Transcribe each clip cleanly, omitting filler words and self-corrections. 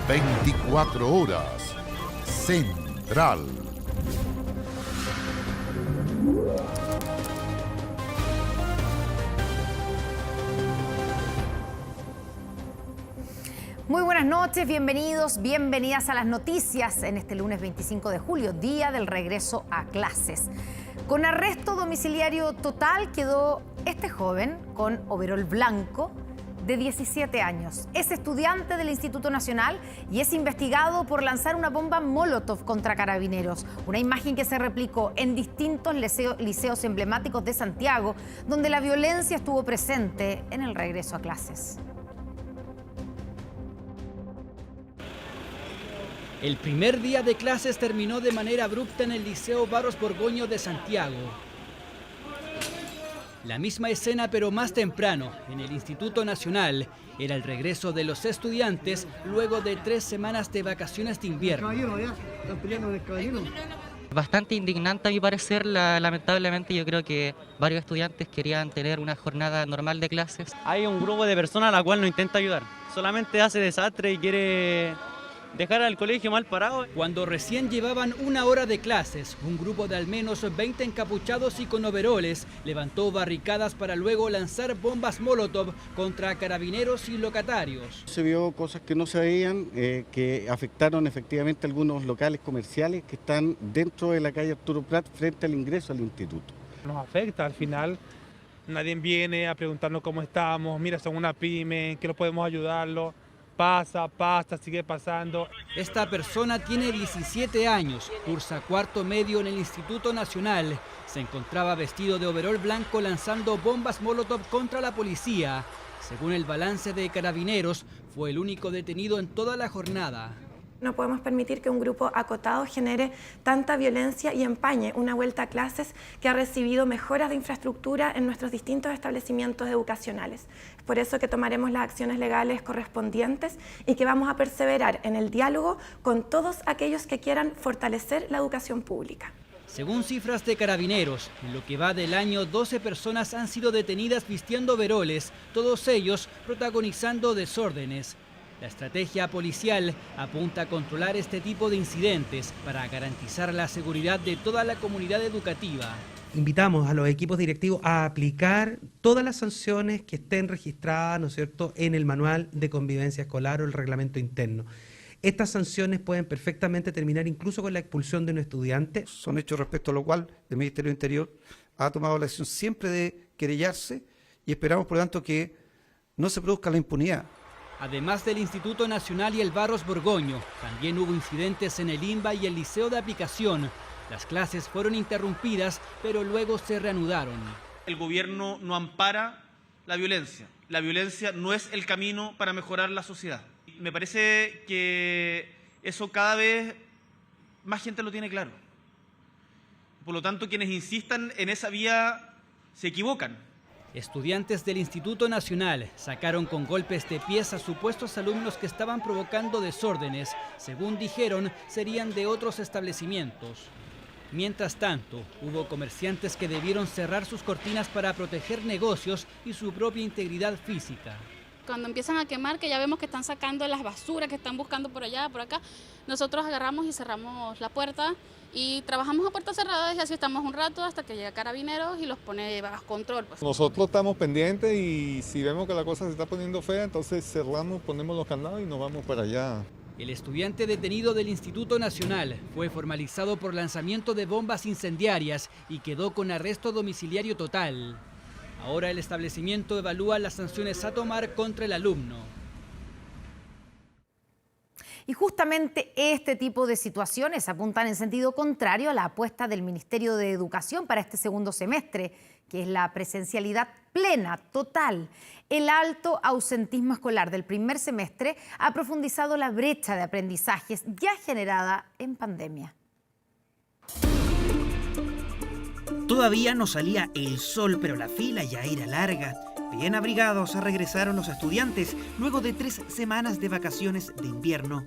24 horas. Central. Muy buenas noches, bienvenidos, bienvenidas a las noticias en este lunes 25 de julio, día del regreso a clases. Con arresto domiciliario total quedó este joven con overol blanco de 17 años. Es estudiante del Instituto Nacional y es investigado por lanzar una bomba Molotov contra carabineros. Una imagen que se replicó en distintos liceos emblemáticos de Santiago, donde la violencia estuvo presente en el regreso a clases. El primer día de clases terminó de manera abrupta en el Liceo Barros Borgoño de Santiago. La misma escena, pero más temprano, en el Instituto Nacional, era el regreso de los estudiantes luego de 3 semanas de vacaciones de invierno. Bastante indignante a mi parecer, lamentablemente yo creo que varios estudiantes querían tener una jornada normal de clases. Hay un grupo de personas a la cual no intenta ayudar, solamente hace desastre y quiere dejar al colegio mal parado. Cuando recién llevaban 1 hora de clases, un grupo de al menos 20 encapuchados y con overoles levantó barricadas para luego lanzar bombas Molotov contra carabineros y locatarios. Se vio cosas que no se veían, que afectaron efectivamente algunos locales comerciales que están dentro de la calle Arturo Prat frente al ingreso al instituto. Nos afecta al final. Nadie viene a preguntarnos cómo estamos, mira, son una pyme, que no podemos ayudarlo. Pasa, sigue pasando. Esta persona tiene 17 años, cursa 4º medio en el Instituto Nacional. Se encontraba vestido de overol blanco lanzando bombas Molotov contra la policía. Según el balance de carabineros, fue el único detenido en toda la jornada. No podemos permitir que un grupo acotado genere tanta violencia y empañe una vuelta a clases que ha recibido mejoras de infraestructura en nuestros distintos establecimientos educacionales. Es por eso que tomaremos las acciones legales correspondientes y que vamos a perseverar en el diálogo con todos aquellos que quieran fortalecer la educación pública. Según cifras de carabineros, en lo que va del año, 12 personas han sido detenidas vistiendo overoles, todos ellos protagonizando desórdenes. La estrategia policial apunta a controlar este tipo de incidentes para garantizar la seguridad de toda la comunidad educativa. Invitamos a los equipos directivos a aplicar todas las sanciones que estén registradas, ¿no es cierto?, en el manual de convivencia escolar o el reglamento interno. Estas sanciones pueden perfectamente terminar incluso con la expulsión de un estudiante. Son hechos respecto a lo cual el Ministerio del Interior ha tomado la decisión siempre de querellarse y esperamos, por lo tanto, que no se produzca la impunidad. Además del Instituto Nacional y el Barros Borgoño, también hubo incidentes en el INBA y el Liceo de Aplicación. Las clases fueron interrumpidas, pero luego se reanudaron. El gobierno no ampara la violencia. La violencia no es el camino para mejorar la sociedad. Me parece que eso cada vez más gente lo tiene claro. Por lo tanto, quienes insistan en esa vía se equivocan. Estudiantes del Instituto Nacional sacaron con golpes de pies a supuestos alumnos que estaban provocando desórdenes. Según dijeron, serían de otros establecimientos. Mientras tanto, hubo comerciantes que debieron cerrar sus cortinas para proteger negocios y su propia integridad física. Cuando empiezan a quemar, que ya vemos que están sacando las basuras, que están buscando por allá, por acá, nosotros agarramos y cerramos la puerta y trabajamos a puertas cerradas y así estamos un rato hasta que llega Carabineros y los pone bajo control. Pues. Nosotros estamos pendientes y si vemos que la cosa se está poniendo fea, entonces cerramos, ponemos los candados y nos vamos para allá. El estudiante detenido del Instituto Nacional fue formalizado por lanzamiento de bombas incendiarias y quedó con arresto domiciliario total. Ahora el establecimiento evalúa las sanciones a tomar contra el alumno. Y justamente este tipo de situaciones apuntan en sentido contrario a la apuesta del Ministerio de Educación para este segundo semestre, que es la presencialidad plena, total. El alto ausentismo escolar del primer semestre ha profundizado la brecha de aprendizajes ya generada en pandemia. Todavía no salía el sol, pero la fila ya era larga. Bien abrigados regresaron los estudiantes luego de 3 semanas de vacaciones de invierno.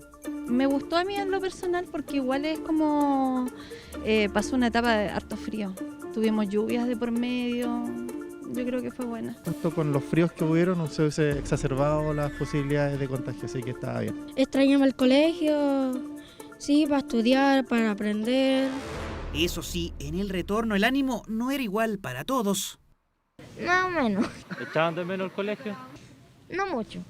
Me gustó a mí en lo personal porque igual es como pasó una etapa de harto frío. Tuvimos lluvias de por medio, yo creo que fue buena. Junto con los fríos que hubieron, no se hubiese exacerbado las posibilidades de contagio, así que estaba bien. Extrañaba el colegio, sí, para estudiar, para aprender. Eso sí, en el retorno el ánimo no era igual para todos. Más o menos. ¿Echaban de menos el colegio? No mucho.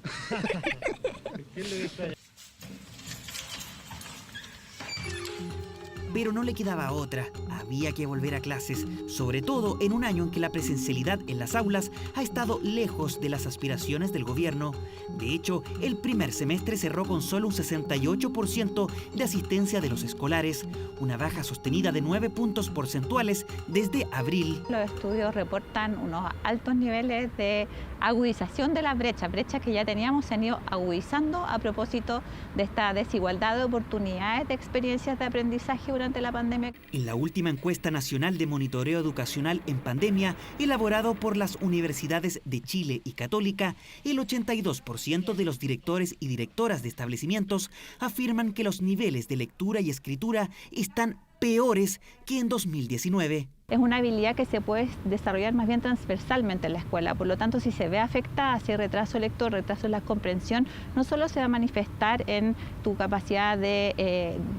Pero no le quedaba otra, había que volver a clases, sobre todo en un año en que la presencialidad en las aulas ha estado lejos de las aspiraciones del gobierno. De hecho, el primer semestre cerró con solo un 68% de asistencia de los escolares, una baja sostenida de 9 puntos porcentuales desde abril. Los estudios reportan unos altos niveles de agudización de las brechas que ya teníamos se han ido agudizando a propósito de esta desigualdad de oportunidades de experiencias de aprendizaje durante la pandemia. En la última encuesta nacional de monitoreo educacional en pandemia, elaborado por las universidades de Chile y Católica, el 82% de los directores y directoras de establecimientos afirman que los niveles de lectura y escritura están peores que en 2019. Es una habilidad que se puede desarrollar más bien transversalmente en la escuela, por lo tanto si se ve afectada, si hay retraso lector, retraso en la comprensión, no solo se va a manifestar en tu capacidad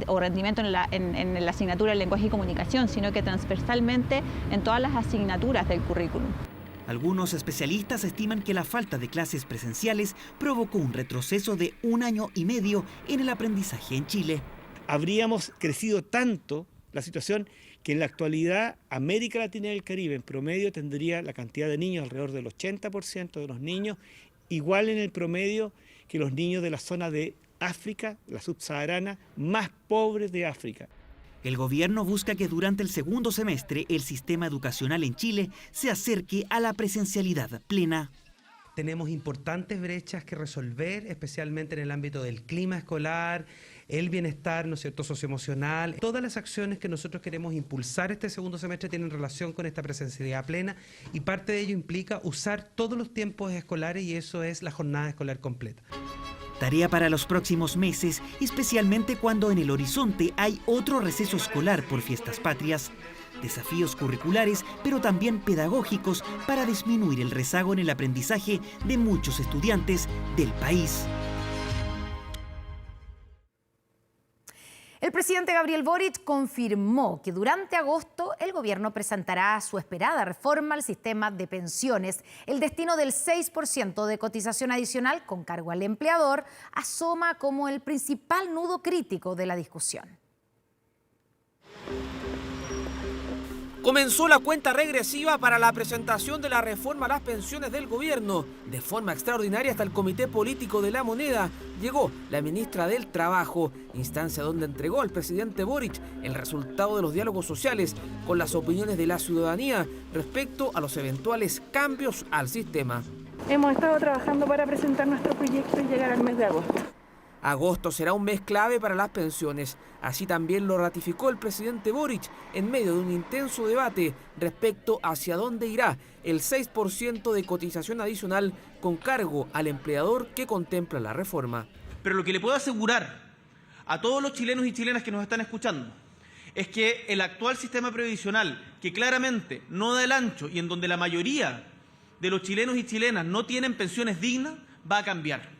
o rendimiento en la asignatura de lenguaje y comunicación, sino que transversalmente en todas las asignaturas del currículum. Algunos especialistas estiman que la falta de clases presenciales provocó un retroceso de 1 año y medio en el aprendizaje en Chile. Habríamos crecido tanto la situación que en la actualidad América Latina y el Caribe en promedio tendría la cantidad de niños alrededor del 80% de los niños, igual en el promedio que los niños de la zona de África, la subsahariana, más pobres de África. El gobierno busca que durante el segundo semestre el sistema educacional en Chile se acerque a la presencialidad plena. Tenemos importantes brechas que resolver, especialmente en el ámbito del clima escolar, el bienestar, ¿no es cierto?, socioemocional. Todas las acciones que nosotros queremos impulsar este segundo semestre tienen relación con esta presencialidad plena y parte de ello implica usar todos los tiempos escolares y eso es la jornada escolar completa. Tarea para los próximos meses, especialmente cuando en el horizonte hay otro receso escolar por fiestas patrias. Desafíos curriculares, pero también pedagógicos para disminuir el rezago en el aprendizaje de muchos estudiantes del país. El presidente Gabriel Boric confirmó que durante agosto el gobierno presentará su esperada reforma al sistema de pensiones. El destino del 6% de cotización adicional con cargo al empleador asoma como el principal nudo crítico de la discusión. Comenzó la cuenta regresiva para la presentación de la reforma a las pensiones del gobierno. De forma extraordinaria hasta el Comité Político de la Moneda llegó la ministra del Trabajo, instancia donde entregó al presidente Boric el resultado de los diálogos sociales con las opiniones de la ciudadanía respecto a los eventuales cambios al sistema. Hemos estado trabajando para presentar nuestro proyecto y llegar al mes de agosto. Agosto será un mes clave para las pensiones. Así también lo ratificó el presidente Boric en medio de un intenso debate respecto hacia dónde irá el 6% de cotización adicional con cargo al empleador que contempla la reforma. Pero lo que le puedo asegurar a todos los chilenos y chilenas que nos están escuchando es que el actual sistema previsional, que claramente no da el ancho y en donde la mayoría de los chilenos y chilenas no tienen pensiones dignas, va a cambiar.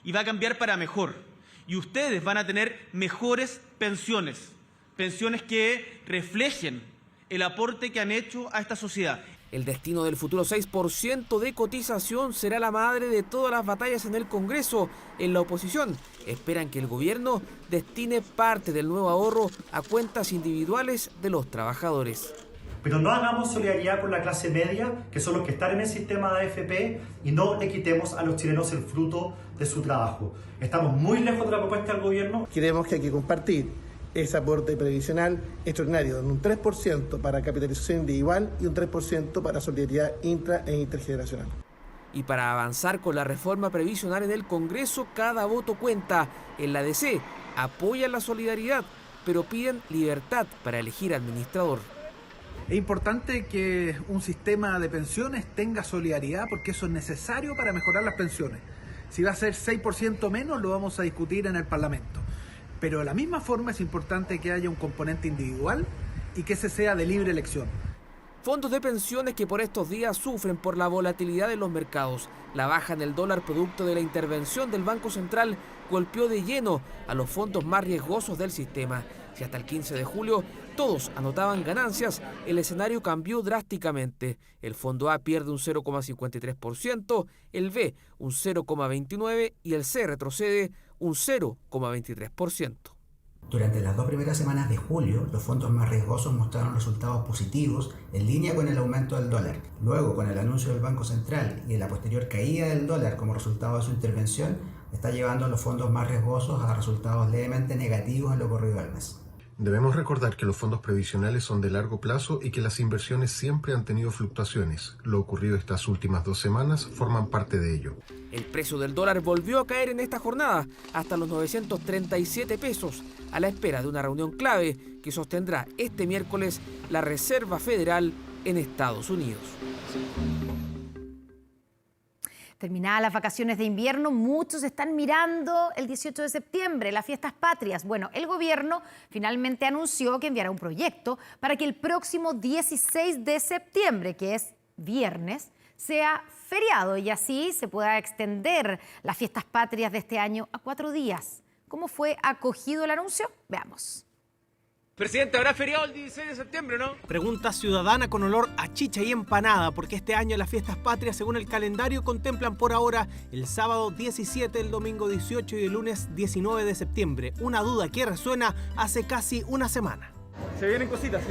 Y va a cambiar para mejor. Y ustedes van a tener mejores pensiones, pensiones que reflejen el aporte que han hecho a esta sociedad. El destino del futuro 6% de cotización será la madre de todas las batallas en el Congreso. En la oposición esperan que el gobierno destine parte del nuevo ahorro a cuentas individuales de los trabajadores. Pero no hagamos solidaridad con la clase media, que son los que están en el sistema de AFP, y no le quitemos a los chilenos el fruto de su trabajo. Estamos muy lejos de la propuesta del gobierno. Creemos que hay que compartir ese aporte previsional extraordinario, en un 3% para capitalización individual y un 3% para solidaridad intra e intergeneracional. Y para avanzar con la reforma previsional en el Congreso, cada voto cuenta. En la DC apoyan la solidaridad, pero piden libertad para elegir administrador. Es importante que un sistema de pensiones tenga solidaridad porque eso es necesario para mejorar las pensiones. Si va a ser 6% menos, lo vamos a discutir en el Parlamento. Pero de la misma forma es importante que haya un componente individual y que ese sea de libre elección. Fondos de pensiones que por estos días sufren por la volatilidad de los mercados. La baja en el dólar producto de la intervención del Banco Central golpeó de lleno a los fondos más riesgosos del sistema. Si hasta el 15 de julio todos anotaban ganancias, el escenario cambió drásticamente. El fondo A pierde un 0,53%, el B un 0,29% y el C retrocede un 0,23%. Durante las 2 primeras semanas de julio, los fondos más riesgosos mostraron resultados positivos en línea con el aumento del dólar. Luego, con el anuncio del Banco Central y la posterior caída del dólar como resultado de su intervención, está llevando a los fondos más riesgosos a resultados levemente negativos en lo corrido del mes. Debemos recordar que los fondos previsionales son de largo plazo y que las inversiones siempre han tenido fluctuaciones. Lo ocurrido estas últimas 2 semanas forman parte de ello. El precio del dólar volvió a caer en esta jornada hasta los 937 pesos, a la espera de una reunión clave que sostendrá este miércoles la Reserva Federal en Estados Unidos. Terminadas las vacaciones de invierno, muchos están mirando el 18 de septiembre, las fiestas patrias. Bueno, el gobierno finalmente anunció que enviará un proyecto para que el próximo 16 de septiembre, que es viernes, sea feriado y así se pueda extender las fiestas patrias de este año a 4 días. ¿Cómo fue acogido el anuncio? Veamos. Presidente, ¿habrá feriado el 16 de septiembre, no? Pregunta ciudadana con olor a chicha y empanada, porque este año las fiestas patrias, según el calendario, contemplan por ahora el sábado 17, el domingo 18 y el lunes 19 de septiembre. Una duda que resuena hace casi una semana. Se vienen cositas,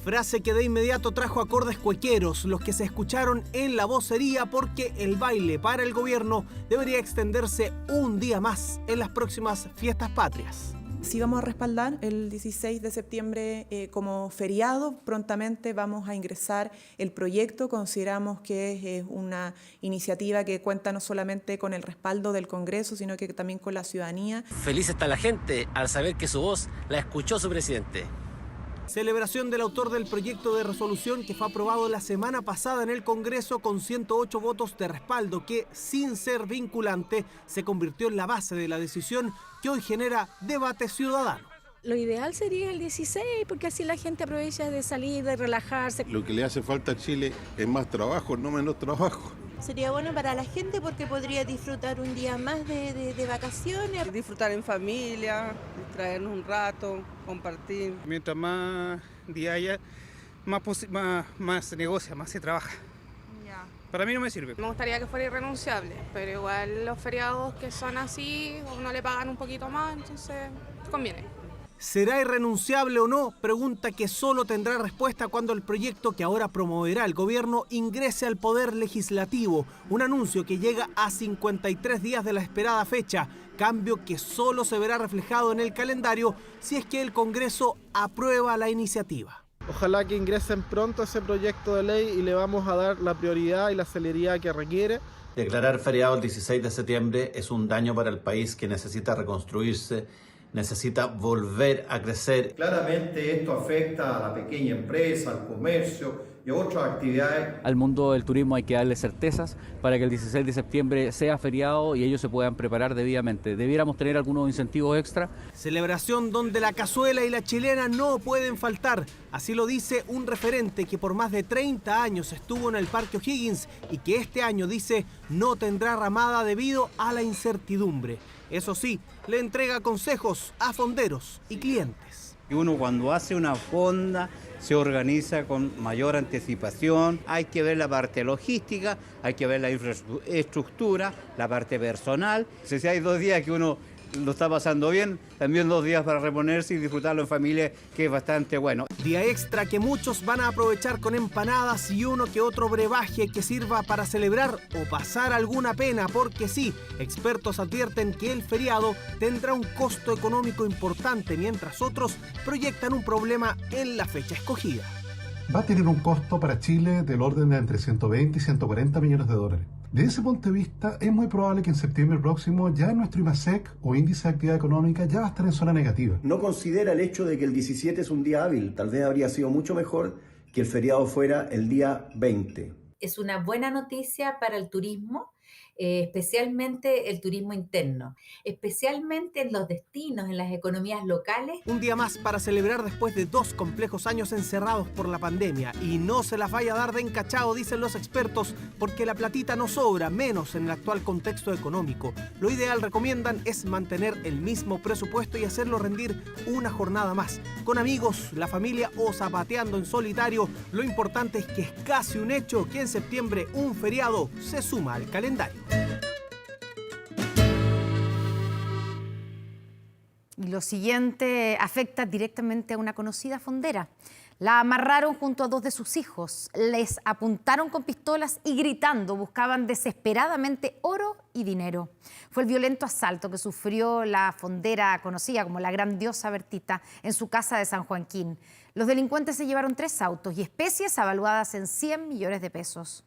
Frase que de inmediato trajo acordes cuequeros, los que se escucharon en la vocería, porque el baile para el gobierno debería extenderse un día más en las próximas fiestas patrias. Sí vamos a respaldar el 16 de septiembre como feriado. Prontamente vamos a ingresar el proyecto. Consideramos que es una iniciativa que cuenta no solamente con el respaldo del Congreso, sino que también con la ciudadanía. Feliz está la gente al saber que su voz la escuchó su presidente. Celebración del autor del proyecto de resolución que fue aprobado la semana pasada en el Congreso con 108 votos de respaldo que, sin ser vinculante, se convirtió en la base de la decisión que hoy genera debate ciudadano. Lo ideal sería el 16, porque así la gente aprovecha de salir, de relajarse. Lo que le hace falta a Chile es más trabajo, no menos trabajo. Sería bueno para la gente porque podría disfrutar un día más de vacaciones. Disfrutar en familia, distraernos un rato, compartir. Mientras más día haya, más se negocia, más se trabaja. Ya. Para mí no me sirve. Me gustaría que fuera irrenunciable, pero igual los feriados que son así, uno le pagan un poquito más, entonces conviene. ¿Será irrenunciable o no? Pregunta que solo tendrá respuesta cuando el proyecto que ahora promoverá el gobierno ingrese al Poder Legislativo. Un anuncio que llega a 53 días de la esperada fecha. Cambio que solo se verá reflejado en el calendario si es que el Congreso aprueba la iniciativa. Ojalá que ingresen pronto ese proyecto de ley y le vamos a dar la prioridad y la celeridad que requiere. Declarar feriado el 16 de septiembre es un daño para el país que necesita reconstruirse, necesita volver a crecer. Claramente esto afecta a la pequeña empresa, al comercio y a otras actividades. Al mundo del turismo hay que darle certezas para que el 16 de septiembre sea feriado y ellos se puedan preparar debidamente. Debiéramos tener algunos incentivos extra. Celebración donde la cazuela y la chilena no pueden faltar. Así lo dice un referente que por más de 30 años estuvo en el Parque O'Higgins y que este año dice no tendrá ramada debido a la incertidumbre. Eso sí, le entrega consejos a fonderos y clientes. Uno cuando hace una fonda se organiza con mayor anticipación, hay que ver la parte logística, hay que ver la infraestructura, la parte personal. Si hay 2 días que uno lo está pasando bien, también 2 días para reponerse y disfrutarlo en familia, que es bastante bueno. Día extra que muchos van a aprovechar con empanadas y uno que otro brebaje que sirva para celebrar o pasar alguna pena, porque sí, expertos advierten que el feriado tendrá un costo económico importante, mientras otros proyectan un problema en la fecha escogida. Va a tener un costo para Chile del orden de entre 120 y 140 millones de dólares. Desde ese punto de vista, es muy probable que en septiembre próximo ya nuestro IMASEC o índice de actividad económica ya va a estar en zona negativa. No considera el hecho de que el 17 es un día hábil. Tal vez habría sido mucho mejor que el feriado fuera el día 20. Es una buena noticia para el turismo especialmente el turismo interno, especialmente en los destinos, en las economías locales. Un día más para celebrar después de 2 complejos años encerrados por la pandemia. Y no se las vaya a dar de encachado, dicen los expertos, porque la platita no sobra, menos en el actual contexto económico. Lo ideal, recomiendan, es mantener el mismo presupuesto y hacerlo rendir una jornada más. Con amigos, la familia o zapateando en solitario, lo importante es que es casi un hecho que en septiembre un feriado se suma al calendario. Y lo siguiente afecta directamente a una conocida fondera. La amarraron junto a 2 de sus hijos, les apuntaron con pistolas y gritando buscaban desesperadamente oro y dinero. Fue el violento asalto que sufrió la fondera conocida como la Gran Diosa Bertita en su casa de San Joaquín. Los delincuentes se llevaron 3 autos y especies avaluadas en 100 millones de pesos.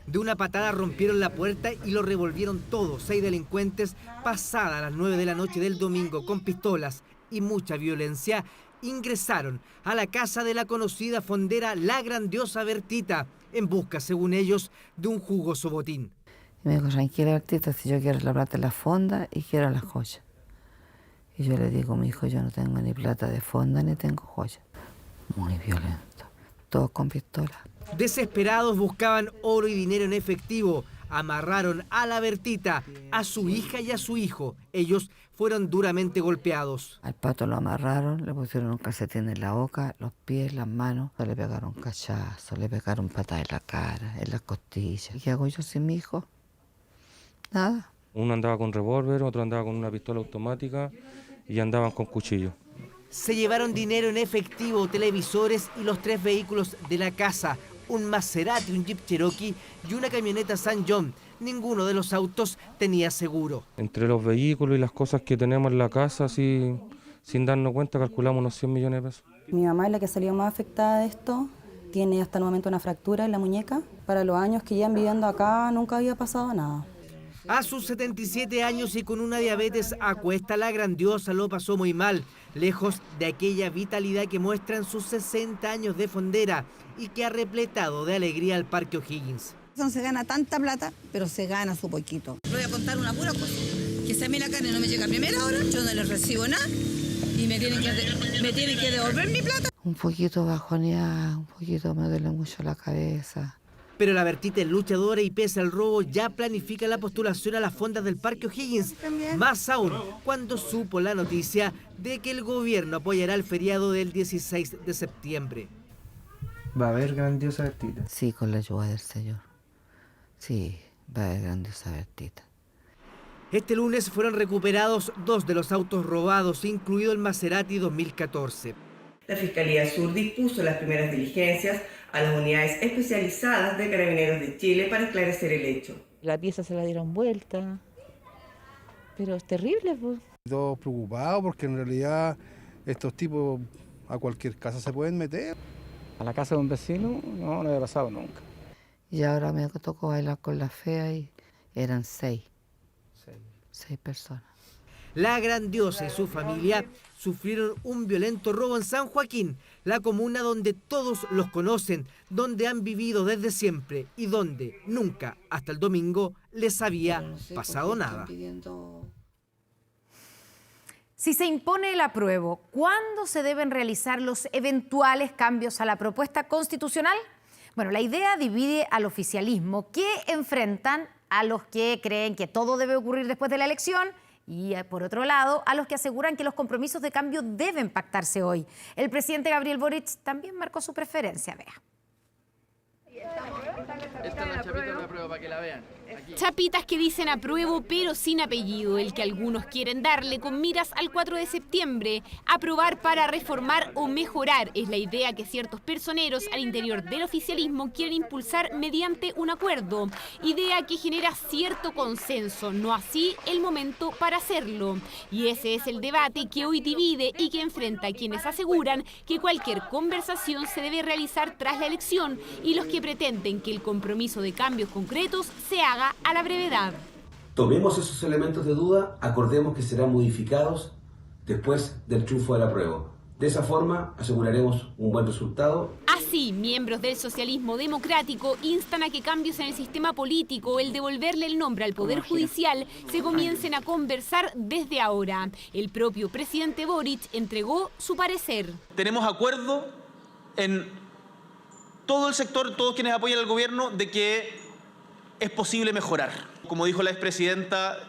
De una patada rompieron la puerta y lo revolvieron todo. 6 delincuentes, pasada las 9 de la noche del domingo, con pistolas y mucha violencia, ingresaron a la casa de la conocida fondera La Gran Diosa Bertita, en busca, según ellos, de un jugoso botín. Y me dijo, tranquila Bertita, si yo quiero la plata de la fonda y quiero las joyas. Y yo le digo, mi hijo, yo no tengo ni plata de fonda ni tengo joyas. Muy violento, todos con pistolas. Desesperados buscaban oro y dinero en efectivo. Amarraron a la Bertita, a su hija y a su hijo. Ellos fueron duramente golpeados. Al pato lo amarraron, le pusieron un calcetín en la boca, los pies, las manos. Le pegaron cachazos, le pegaron patas en la cara, en las costillas. ¿Qué hago yo sin mi hijo? Nada. Uno andaba con revólver, otro andaba con una pistola automática y andaban con cuchillo. Se llevaron dinero en efectivo, televisores y los 3 vehículos de la casa. Un Maserati, un Jeep Cherokee y una camioneta San John. Ninguno de los autos tenía seguro. Entre los vehículos y las cosas que tenemos en la casa, sin darnos cuenta, calculamos unos 100 millones de pesos. Mi mamá es la que salió más afectada de esto. Tiene hasta el momento una fractura en la muñeca. Para los años que llevan viviendo acá nunca había pasado nada. A sus 77 años y con una diabetes a cuesta, la Gran Diosa lo pasó muy mal, lejos de aquella vitalidad que muestra en sus 60 años de fondera y que ha repletado de alegría al Parque O'Higgins. No se gana tanta plata, pero se gana su poquito. Le voy a contar una pura cosa, que si a mí la carne no me llega a primera hora, yo no le recibo nada y me tienen que devolver mi plata. Un poquito bajoneada, un poquito me duele mucho la cabeza. Pero la Bertita es luchadora y pese al robo ya planifica la postulación a las fondas del Parque O'Higgins. Más aún cuando supo la noticia de que el gobierno apoyará el feriado del 16 de septiembre. ¿Va a haber Gran Diosa Bertita? Sí, con la ayuda del Señor. Sí, va a haber Gran Diosa Bertita. Este lunes fueron recuperados 2 de los autos robados, incluido el Maserati 2014. La Fiscalía Sur dispuso las primeras diligencias a las unidades especializadas de Carabineros de Chile para esclarecer el hecho. La pieza se la dieron vuelta, pero es terrible, pues. Todos preocupados porque en realidad estos tipos a cualquier casa se pueden meter. A la casa de un vecino no había pasado nunca. Y ahora me tocó bailar con la fea y eran 6 personas. La Gran Diosa y su familia sufrieron un violento robo en San Joaquín, la comuna donde todos los conocen, donde han vivido desde siempre y donde nunca, hasta el domingo, les había pasado nada. Si se impone el apruebo, ¿cuándo se deben realizar los eventuales cambios a la propuesta constitucional? Bueno, la idea divide al oficialismo, que enfrentan a los que creen que todo debe ocurrir después de la elección, y por otro lado, a los que aseguran que los compromisos de cambio deben pactarse hoy. El presidente Gabriel Boric también marcó su preferencia, vea. Esta es la chapita de la prueba para que la vean. Aquí. Chapitas que dicen apruebo pero sin apellido, el que algunos quieren darle con miras al 4 de septiembre. Aprobar para reformar o mejorar es la idea que ciertos personeros al interior del oficialismo quieren impulsar mediante un acuerdo. Idea que genera cierto consenso, no así el momento para hacerlo. Y ese es el debate que hoy divide y que enfrenta a quienes aseguran que cualquier conversación se debe realizar tras la elección y los que pretenden que el compromiso de cambios concretos se haga a la brevedad. Tomemos esos elementos de duda, acordemos que serán modificados después del triunfo del apruebo. De esa forma aseguraremos un buen resultado. Así Así, miembros del socialismo democrático instan a que cambios en el sistema político o el devolverle el nombre al Poder Judicial se comiencen a conversar desde ahora. El propio presidente Boric entregó su parecer. Tenemos acuerdo en todo el sector, todos quienes apoyan al gobierno, de que es posible mejorar. Como dijo la expresidenta,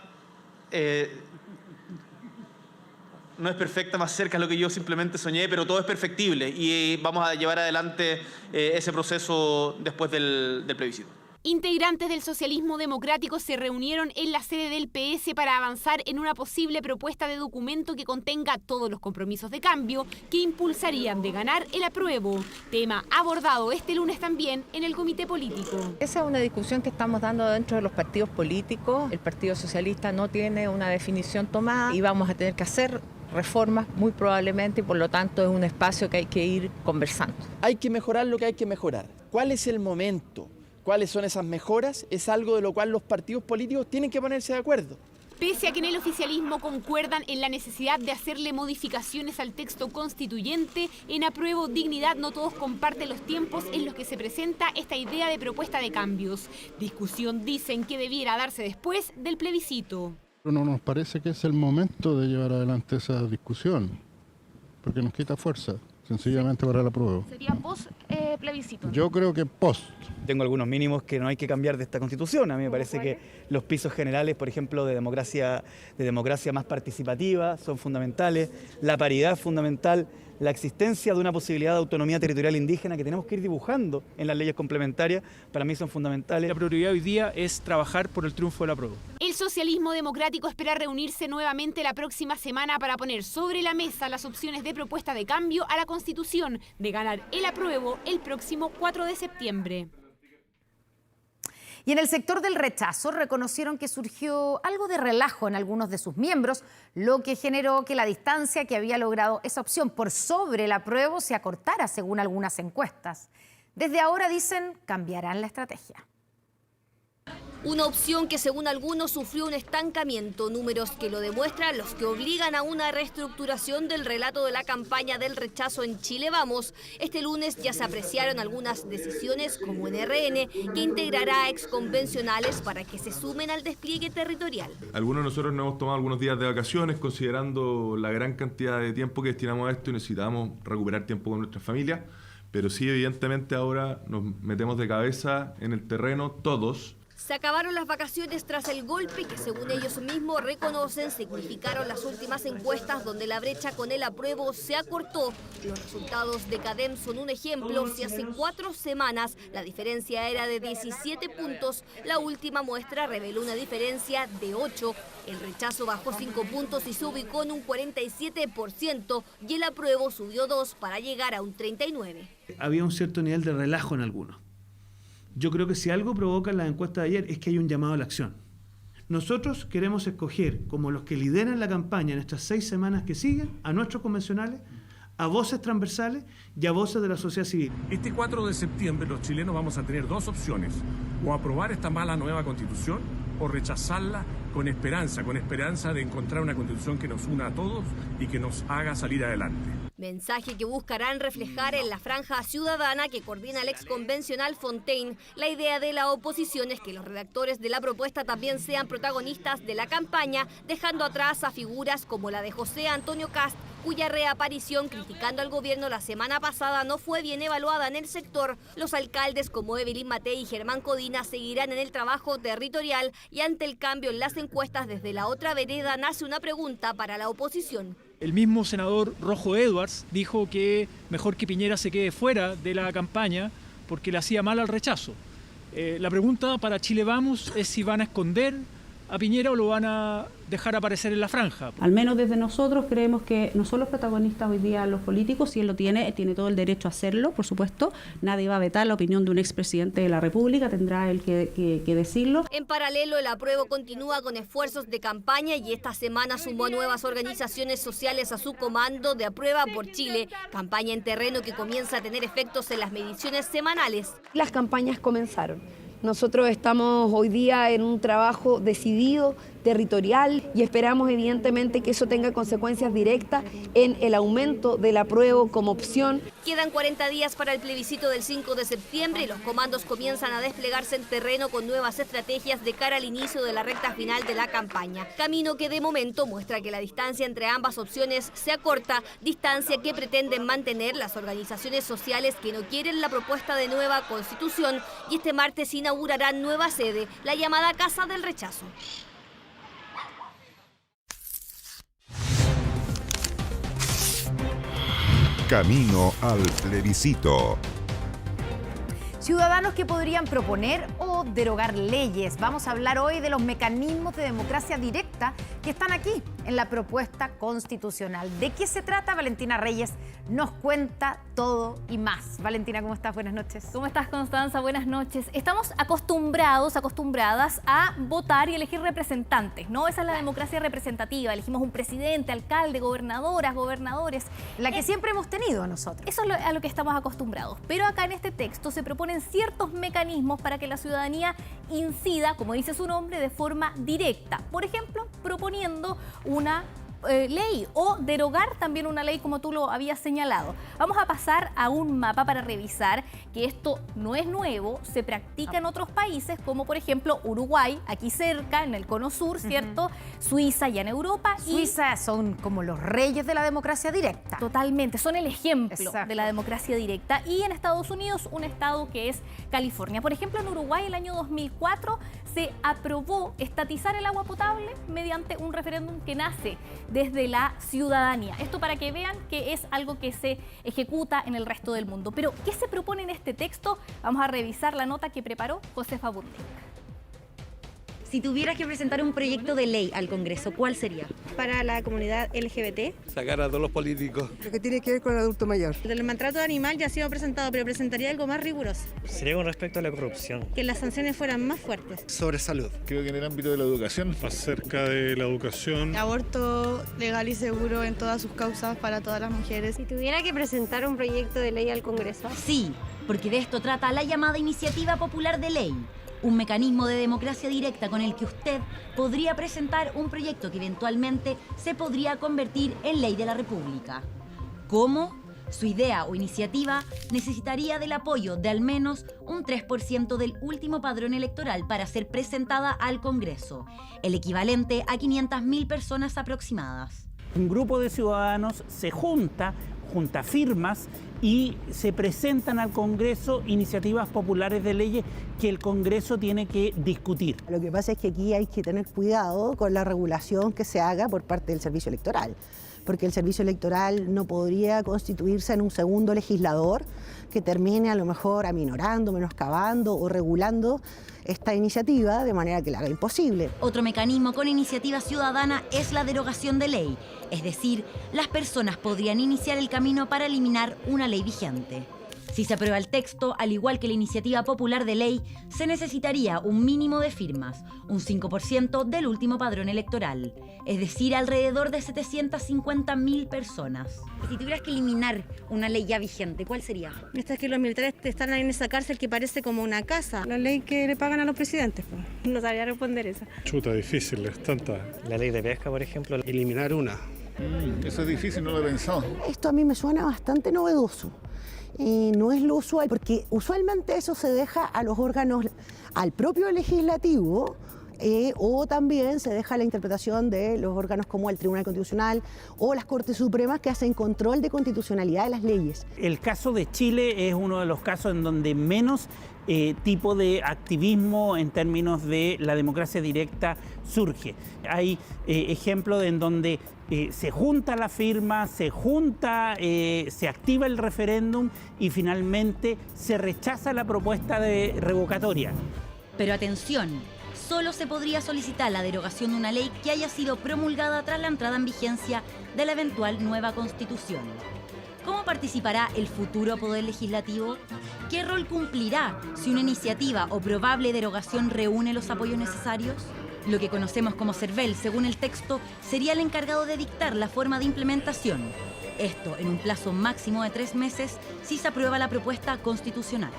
no es perfecta, más cerca es lo que yo simplemente soñé, pero todo es perfectible y vamos a llevar adelante ese proceso después del plebiscito. Integrantes del socialismo democrático se reunieron en la sede del PS para avanzar en una posible propuesta de documento que contenga todos los compromisos de cambio que impulsarían de ganar el apruebo, tema abordado este lunes también en el comité político. Esa es una discusión que estamos dando dentro de los partidos políticos. El Partido Socialista no tiene una definición tomada y vamos a tener que hacer reformas muy probablemente y por lo tanto es un espacio que hay que ir conversando. Hay que mejorar lo que hay que mejorar. ¿Cuál es el momento? ¿Cuáles son esas mejoras? Es algo de lo cual los partidos políticos tienen que ponerse de acuerdo. Pese a que en el oficialismo concuerdan en la necesidad de hacerle modificaciones al texto constituyente, en Apruebo Dignidad no todos comparten los tiempos en los que se presenta esta idea de propuesta de cambios. Discusión dicen que debiera darse después del plebiscito. No nos parece que es el momento de llevar adelante esa discusión, porque nos quita fuerza, sencillamente para el apruebo. ¿Sería post plebiscito? Yo creo que post. Tengo algunos mínimos que no hay que cambiar de esta Constitución. A mí me parece que los pisos generales, por ejemplo, de democracia más participativa son fundamentales, la paridad es fundamental, la existencia de una posibilidad de autonomía territorial indígena que tenemos que ir dibujando en las leyes complementarias, para mí son fundamentales. La prioridad hoy día es trabajar por el triunfo del apruebo. El socialismo democrático espera reunirse nuevamente la próxima semana para poner sobre la mesa las opciones de propuesta de cambio a la Constitución de ganar el apruebo el próximo 4 de septiembre. Y en el sector del rechazo reconocieron que surgió algo de relajo en algunos de sus miembros, lo que generó que la distancia que había logrado esa opción por sobre el apruebo se acortara según algunas encuestas. Desde ahora, dicen, cambiarán la estrategia. Una opción que según algunos sufrió un estancamiento, números que lo demuestran, los que obligan a una reestructuración del relato de la campaña del rechazo en Chile Vamos. Este lunes ya se apreciaron algunas decisiones como en RN, que integrará a exconvencionales para que se sumen al despliegue territorial. Algunos de nosotros nos hemos tomado algunos días de vacaciones considerando la gran cantidad de tiempo que destinamos a esto y necesitamos recuperar tiempo con nuestras familias, pero sí evidentemente ahora nos metemos de cabeza en el terreno todos. Se acabaron las vacaciones tras el golpe que, según ellos mismos reconocen, significaron las últimas encuestas donde la brecha con el apruebo se acortó. Los resultados de CADEM son un ejemplo. Si hace 4 semanas la diferencia era de 17 puntos, la última muestra reveló una diferencia de 8. El rechazo bajó 5 puntos y se ubicó en un 47% y el apruebo subió 2 para llegar a un 39%. Había un cierto nivel de relajo en algunos. Yo creo que si algo provoca la encuesta de ayer es que hay un llamado a la acción. Nosotros queremos escoger como los que lideran la campaña en estas 6 semanas que siguen a nuestros convencionales, a voces transversales y a voces de la sociedad civil. Este 4 de septiembre los chilenos vamos a tener 2 opciones, o aprobar esta mala nueva constitución o rechazarla con esperanza de encontrar una constitución que nos una a todos y que nos haga salir adelante. Mensaje que buscarán reflejar en la franja ciudadana que coordina el exconvencional Fontaine. La idea de la oposición es que los redactores de la propuesta también sean protagonistas de la campaña, dejando atrás a figuras como la de José Antonio Kast, cuya reaparición criticando al gobierno la semana pasada no fue bien evaluada en el sector. Los alcaldes como Evelyn Matei y Germán Codina seguirán en el trabajo territorial y ante el cambio en las encuestas desde la otra vereda nace una pregunta para la oposición. El mismo senador Rojo Edwards dijo que mejor que Piñera se quede fuera de la campaña porque le hacía mal al rechazo. La pregunta para Chile Vamos es si van a esconder a Piñera o lo van a dejar aparecer en la franja. Al menos desde nosotros creemos que no son los protagonistas hoy día los políticos, si él lo tiene todo el derecho a hacerlo, por supuesto. Nadie va a vetar la opinión de un expresidente de la República, tendrá él que decirlo. En paralelo, el apruebo continúa con esfuerzos de campaña y esta semana sumó nuevas organizaciones sociales a su comando de Aprueba por Chile, campaña en terreno que comienza a tener efectos en las mediciones semanales. Las campañas comenzaron. Nosotros estamos hoy día en un trabajo decidido, territorial, y esperamos evidentemente que eso tenga consecuencias directas en el aumento del apruebo como opción. Quedan 40 días para el plebiscito del 5 de septiembre y los comandos comienzan a desplegarse en terreno con nuevas estrategias de cara al inicio de la recta final de la campaña. Camino que de momento muestra que la distancia entre ambas opciones se acorta, distancia que pretenden mantener las organizaciones sociales que no quieren la propuesta de nueva constitución, y este martes inaugurarán nueva sede, la llamada Casa del Rechazo. Camino al plebiscito. Ciudadanos que podrían proponer o derogar leyes. Vamos a hablar hoy de los mecanismos de democracia directa que están aquí en la propuesta constitucional. ¿De qué se trata? Valentina Reyes nos cuenta todo y más. Valentina, ¿cómo estás? Buenas noches. ¿Cómo estás, Constanza? Buenas noches. Estamos acostumbradas a votar y elegir representantes, ¿no? Esa es la democracia representativa. Elegimos un presidente, alcalde, gobernadoras, gobernadores. La que siempre hemos tenido nosotros. Eso es a lo que estamos acostumbrados. Pero acá en este texto se proponen ciertos mecanismos para que la ciudadanía incida, como dice su nombre, de forma directa. Por ejemplo, proponiendo una ley o derogar también una ley, como tú lo habías señalado. Vamos a pasar a un mapa para revisar que esto no es nuevo, se practica en otros países, como por ejemplo Uruguay, aquí cerca, en el cono sur, ¿cierto? Suiza, ya en Europa. Suiza son como los reyes de la democracia directa. Totalmente, son el ejemplo de la democracia directa. Y en Estados Unidos, un estado que es California. Por ejemplo, en Uruguay, el año 2004, se aprobó estatizar el agua potable mediante un referéndum que nace desde la ciudadanía. Esto para que vean que es algo que se ejecuta en el resto del mundo. Pero, ¿qué se propone en este texto? Vamos a revisar la nota que preparó Josefa Bunting. Si tuvieras que presentar un proyecto de ley al Congreso, ¿cuál sería? Para la comunidad LGBT. Sacar a todos los políticos. Lo que tiene que ver con el adulto mayor. El maltrato animal ya ha sido presentado, pero presentaría algo más riguroso. Sería con respecto a la corrupción. Que las sanciones fueran más fuertes. Sobre salud. Creo que en el ámbito de la educación, acerca de la educación. Aborto legal y seguro en todas sus causas para todas las mujeres. Si tuviera que presentar un proyecto de ley al Congreso. Sí, porque de esto trata la llamada Iniciativa Popular de Ley. Un mecanismo de democracia directa con el que usted podría presentar un proyecto que eventualmente se podría convertir en ley de la República. ¿Cómo? Su idea o iniciativa necesitaría del apoyo de al menos un 3% del último padrón electoral para ser presentada al Congreso, el equivalente a 500.000 personas aproximadas. Un grupo de ciudadanos se junta firmas y se presentan al Congreso iniciativas populares de leyes que el Congreso tiene que discutir. Lo que pasa es que aquí hay que tener cuidado con la regulación que se haga por parte del Servicio Electoral, porque el Servicio Electoral no podría constituirse en un segundo legislador que termine a lo mejor aminorando, menoscabando o regulando esta iniciativa de manera que la haga imposible. Otro mecanismo con iniciativa ciudadana es la derogación de ley, es decir, las personas podrían iniciar el camino para eliminar una ley vigente. Si se aprueba el texto, al igual que la iniciativa popular de ley, se necesitaría un mínimo de firmas, un 5% del último padrón electoral, es decir, alrededor de 750.000 personas. Y si tuvieras que eliminar una ley ya vigente, ¿cuál sería? Esta es que los militares están en esa cárcel que parece como una casa. La ley que le pagan a los presidentes. No sabría responder esa. Chuta, difícil, es tanta. La ley de pesca, por ejemplo. Eliminar una. Eso es difícil, no lo he pensado. Esto a mí me suena bastante novedoso. No es lo usual, porque usualmente eso se deja a los órganos, al propio legislativo, o también se deja la interpretación de los órganos como el Tribunal Constitucional o las Cortes Supremas, que hacen control de constitucionalidad de las leyes. El caso de Chile es uno de los casos en donde menos tipo de activismo en términos de la democracia directa surge. Hay ejemplos en donde se junta la firma, se activa el referéndum y finalmente se rechaza la propuesta de revocatoria. Pero atención, solo se podría solicitar la derogación de una ley que haya sido promulgada tras la entrada en vigencia de la eventual nueva Constitución. ¿Cómo participará el futuro Poder Legislativo? ¿Qué rol cumplirá si una iniciativa o probable derogación reúne los apoyos necesarios? Lo que conocemos como CERVEL, según el texto, sería el encargado de dictar la forma de implementación. Esto en un plazo máximo de 3 meses si se aprueba la propuesta constitucional.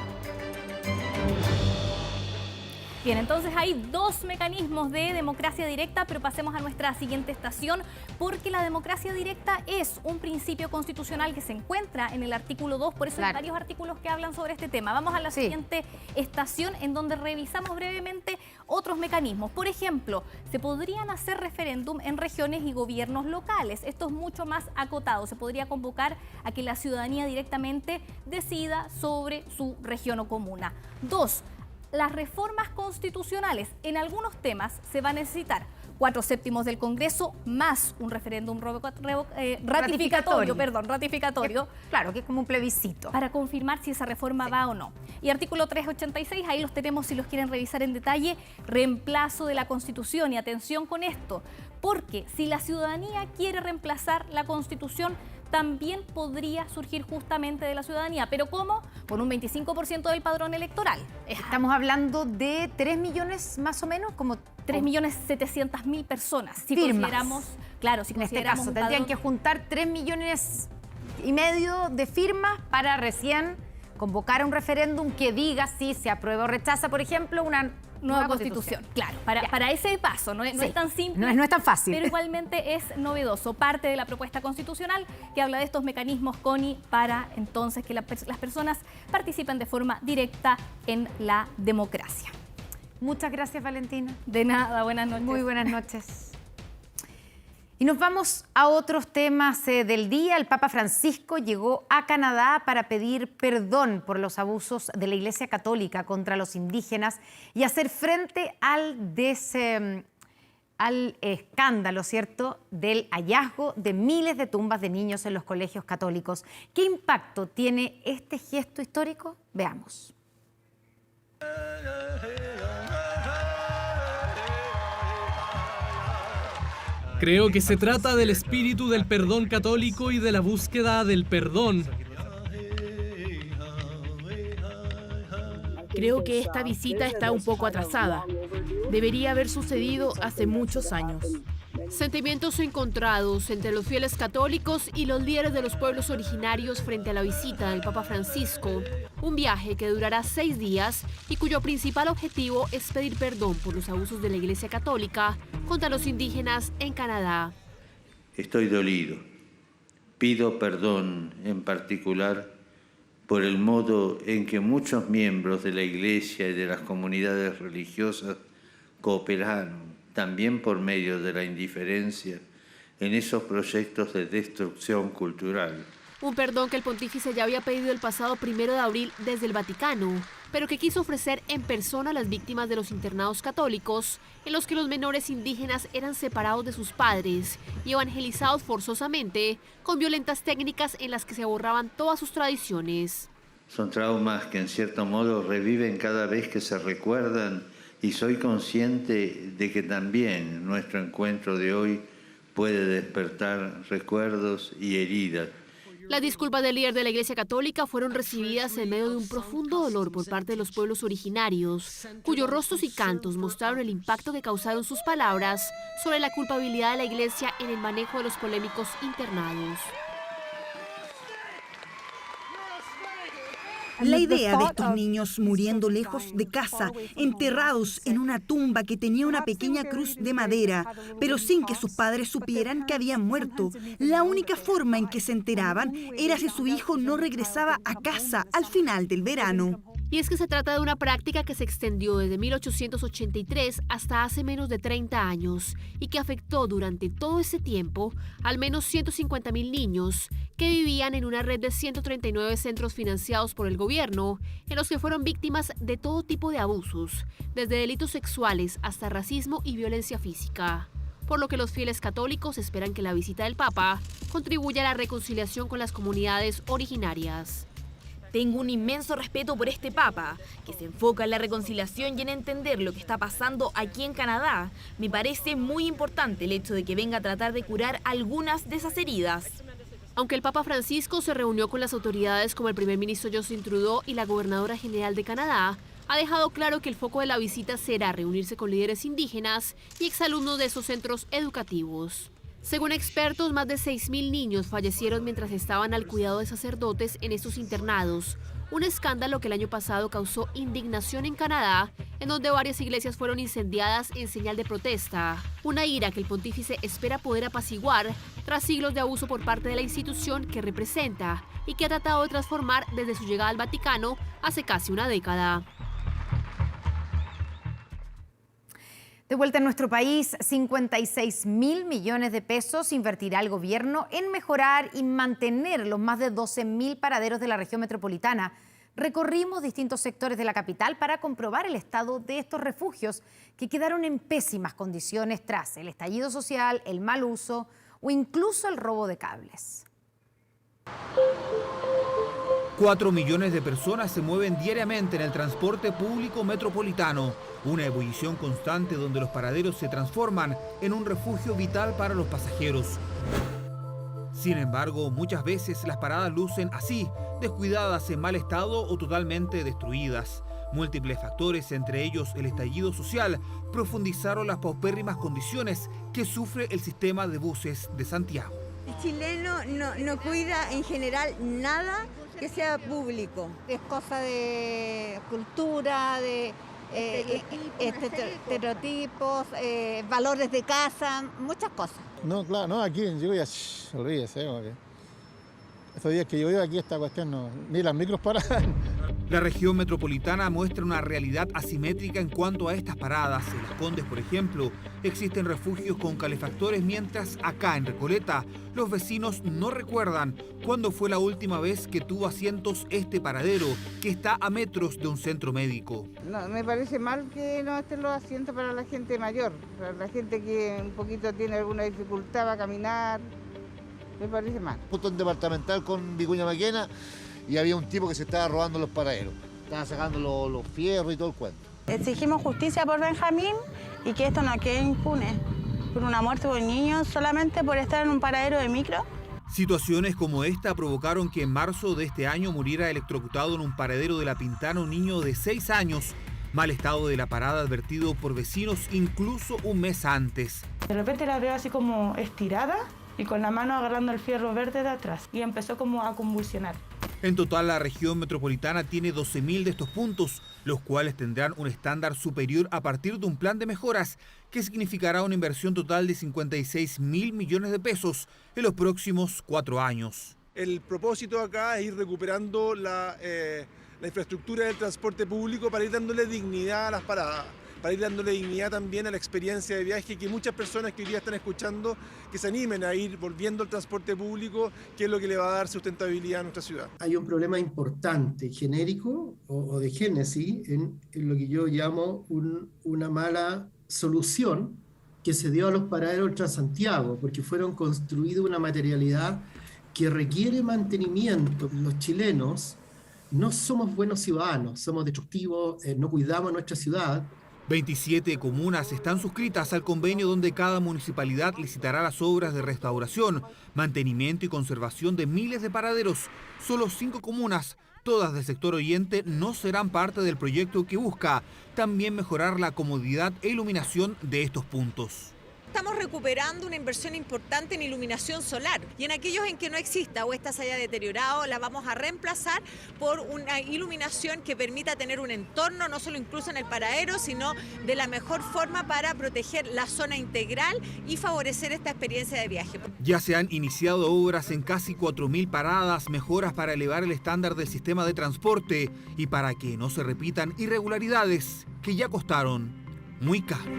Bien, entonces hay dos mecanismos de democracia directa, pero pasemos a nuestra siguiente estación, porque la democracia directa es un principio constitucional que se encuentra en el artículo 2, por eso hay varios artículos que hablan sobre este tema. Vamos a la siguiente estación, en donde revisamos brevemente otros mecanismos. Por ejemplo, se podrían hacer referéndum en regiones y gobiernos locales. Esto es mucho más acotado. Se podría convocar a que la ciudadanía directamente decida sobre su región o comuna. 2. Las reformas constitucionales. En algunos temas se va a necesitar 4/7 del Congreso más un referéndum ratificatorio. Claro, que es como un plebiscito. Para confirmar si esa reforma va o no. Y artículo 386, ahí los tenemos si los quieren revisar en detalle, reemplazo de la Constitución. Y atención con esto, porque si la ciudadanía quiere reemplazar la Constitución, también podría surgir justamente de la ciudadanía. ¿Pero cómo? Con un 25% del padrón electoral. Estamos hablando de 3 millones más o menos, como 3.700.000 personas. Si firmas. Consideramos, claro, si en este consideramos caso un tendrían padrón, que juntar 3,5 millones de firmas para recién convocar a un referéndum que diga si se aprueba o rechaza, por ejemplo, una nueva constitución. Claro, para ese paso, no es tan simple. No es tan fácil. Pero igualmente es novedoso. Parte de la propuesta constitucional que habla de estos mecanismos, Connie, para entonces que las personas participen de forma directa en la democracia. Muchas gracias, Valentina. De nada, buenas noches. Muy buenas noches. Y nos vamos a otros temas del día. El Papa Francisco llegó a Canadá para pedir perdón por los abusos de la Iglesia Católica contra los indígenas y hacer frente al escándalo, ¿cierto?, del hallazgo de miles de tumbas de niños en los colegios católicos. ¿Qué impacto tiene este gesto histórico? Veamos. Creo que se trata del espíritu del perdón católico y de la búsqueda del perdón. Creo que esta visita está un poco atrasada. Debería haber sucedido hace muchos años. Sentimientos encontrados entre los fieles católicos y los líderes de los pueblos originarios frente a la visita del Papa Francisco. Un viaje que durará 6 días y cuyo principal objetivo es pedir perdón por los abusos de la Iglesia Católica contra los indígenas en Canadá. Estoy dolido. Pido perdón en particular por el modo en que muchos miembros de la Iglesia y de las comunidades religiosas cooperaron, también por medio de la indiferencia, en esos proyectos de destrucción cultural. Un perdón que el pontífice ya había pedido el pasado 1 de abril desde el Vaticano, pero que quiso ofrecer en persona a las víctimas de los internados católicos, en los que los menores indígenas eran separados de sus padres y evangelizados forzosamente, con violentas técnicas en las que se borraban todas sus tradiciones. Son traumas que en cierto modo reviven cada vez que se recuerdan, y soy consciente de que también nuestro encuentro de hoy puede despertar recuerdos y heridas. Las disculpas del líder de la Iglesia Católica fueron recibidas en medio de un profundo dolor por parte de los pueblos originarios, cuyos rostros y cantos mostraron el impacto que causaron sus palabras sobre la culpabilidad de la Iglesia en el manejo de los polémicos internados. La idea de estos niños muriendo lejos de casa, enterrados en una tumba que tenía una pequeña cruz de madera, pero sin que sus padres supieran que habían muerto. La única forma en que se enteraban era si su hijo no regresaba a casa al final del verano. Y es que se trata de una práctica que se extendió desde 1883 hasta hace menos de 30 años y que afectó durante todo ese tiempo al menos 150.000 niños que vivían en una red de 139 centros financiados por el gobierno, en los que fueron víctimas de todo tipo de abusos, desde delitos sexuales hasta racismo y violencia física. Por lo que los fieles católicos esperan que la visita del Papa contribuya a la reconciliación con las comunidades originarias. Tengo un inmenso respeto por este Papa, que se enfoca en la reconciliación y en entender lo que está pasando aquí en Canadá. Me parece muy importante el hecho de que venga a tratar de curar algunas de esas heridas. Aunque el Papa Francisco se reunió con las autoridades como el primer ministro Justin Trudeau y la gobernadora general de Canadá, ha dejado claro que el foco de la visita será reunirse con líderes indígenas y exalumnos de esos centros educativos. Según expertos, más de 6.000 niños fallecieron mientras estaban al cuidado de sacerdotes en estos internados, Un escándalo que el año pasado causó indignación en Canadá, en donde varias iglesias fueron incendiadas en señal de protesta. Una ira que el pontífice espera poder apaciguar tras siglos de abuso por parte de la institución que representa y que ha tratado de transformar desde su llegada al Vaticano hace casi una década. De vuelta en nuestro país, 56.000 millones de pesos invertirá el gobierno en mejorar y mantener los más de 12.000 paraderos de la región metropolitana. Recorrimos distintos sectores de la capital para comprobar el estado de estos refugios que quedaron en pésimas condiciones tras el estallido social, el mal uso o incluso el robo de cables. 4 millones de personas se mueven diariamente en el transporte público metropolitano, una ebullición constante donde los paraderos se transforman en un refugio vital para los pasajeros. Sin embargo, muchas veces las paradas lucen así, descuidadas, en mal estado o totalmente destruidas. Múltiples factores, entre ellos el estallido social, profundizaron las paupérrimas condiciones que sufre el sistema de buses de Santiago. El chileno no cuida en general nada que sea público. Es cosa de cultura, de estereotipos, valores de casa, muchas cosas. No, claro, no, aquí en Lluvia, olvídese, estos días que yo vivo aquí esta cuestión, no, ni las micros paran. La región metropolitana muestra una realidad asimétrica en cuanto a estas paradas. En Las Condes, por ejemplo, existen refugios con calefactores, mientras acá en Recoleta los vecinos no recuerdan cuándo fue la última vez que tuvo asientos este paradero, que está a metros de un centro médico. No, me parece mal que no estén los asientos para la gente mayor, para la gente que un poquito tiene alguna dificultad para caminar. Me parece mal. Punto en departamental con Vicuña Maquena y había un tipo que se estaba robando los paraderos. Estaba sacando los fierros y todo el cuento. Exigimos justicia por Benjamín y que esto no quede impune por una muerte de un niño solamente por estar en un paradero de micro. Situaciones como esta provocaron que en marzo de este año muriera electrocutado en un paradero de La Pintana un niño de 6 años. Mal estado de la parada advertido por vecinos incluso un mes antes. De repente la veo así como estirada y con la mano agarrando el fierro verde de atrás y empezó como a convulsionar. En total, la región metropolitana tiene 12.000 de estos puntos, los cuales tendrán un estándar superior a partir de un plan de mejoras que significará una inversión total de 56.000 millones de pesos en los próximos 4 años. El propósito acá es ir recuperando la infraestructura del transporte público para ir dándole dignidad a las paradas, para ir dándole dignidad también a la experiencia de viaje, que muchas personas que hoy día están escuchando, que se animen a ir volviendo al transporte público, que es lo que le va a dar sustentabilidad a nuestra ciudad. Hay un problema importante, genérico o de génesis, en lo que yo llamo una mala solución que se dio a los paraderos Transantiago, porque fueron construidos una materialidad que requiere mantenimiento. Los chilenos no somos buenos ciudadanos, somos destructivos, no cuidamos nuestra ciudad. 27 comunas están suscritas al convenio donde cada municipalidad licitará las obras de restauración, mantenimiento y conservación de miles de paraderos. Solo 5 comunas, todas del sector oriente, no serán parte del proyecto que busca también mejorar la comodidad e iluminación de estos puntos. Estamos recuperando una inversión importante en iluminación solar y en aquellos en que no exista o esta se haya deteriorado, la vamos a reemplazar por una iluminación que permita tener un entorno, no solo incluso en el paradero, sino de la mejor forma para proteger la zona integral y favorecer esta experiencia de viaje. Ya se han iniciado obras en casi 4.000 paradas, mejoras para elevar el estándar del sistema de transporte y para que no se repitan irregularidades que ya costaron muy caro.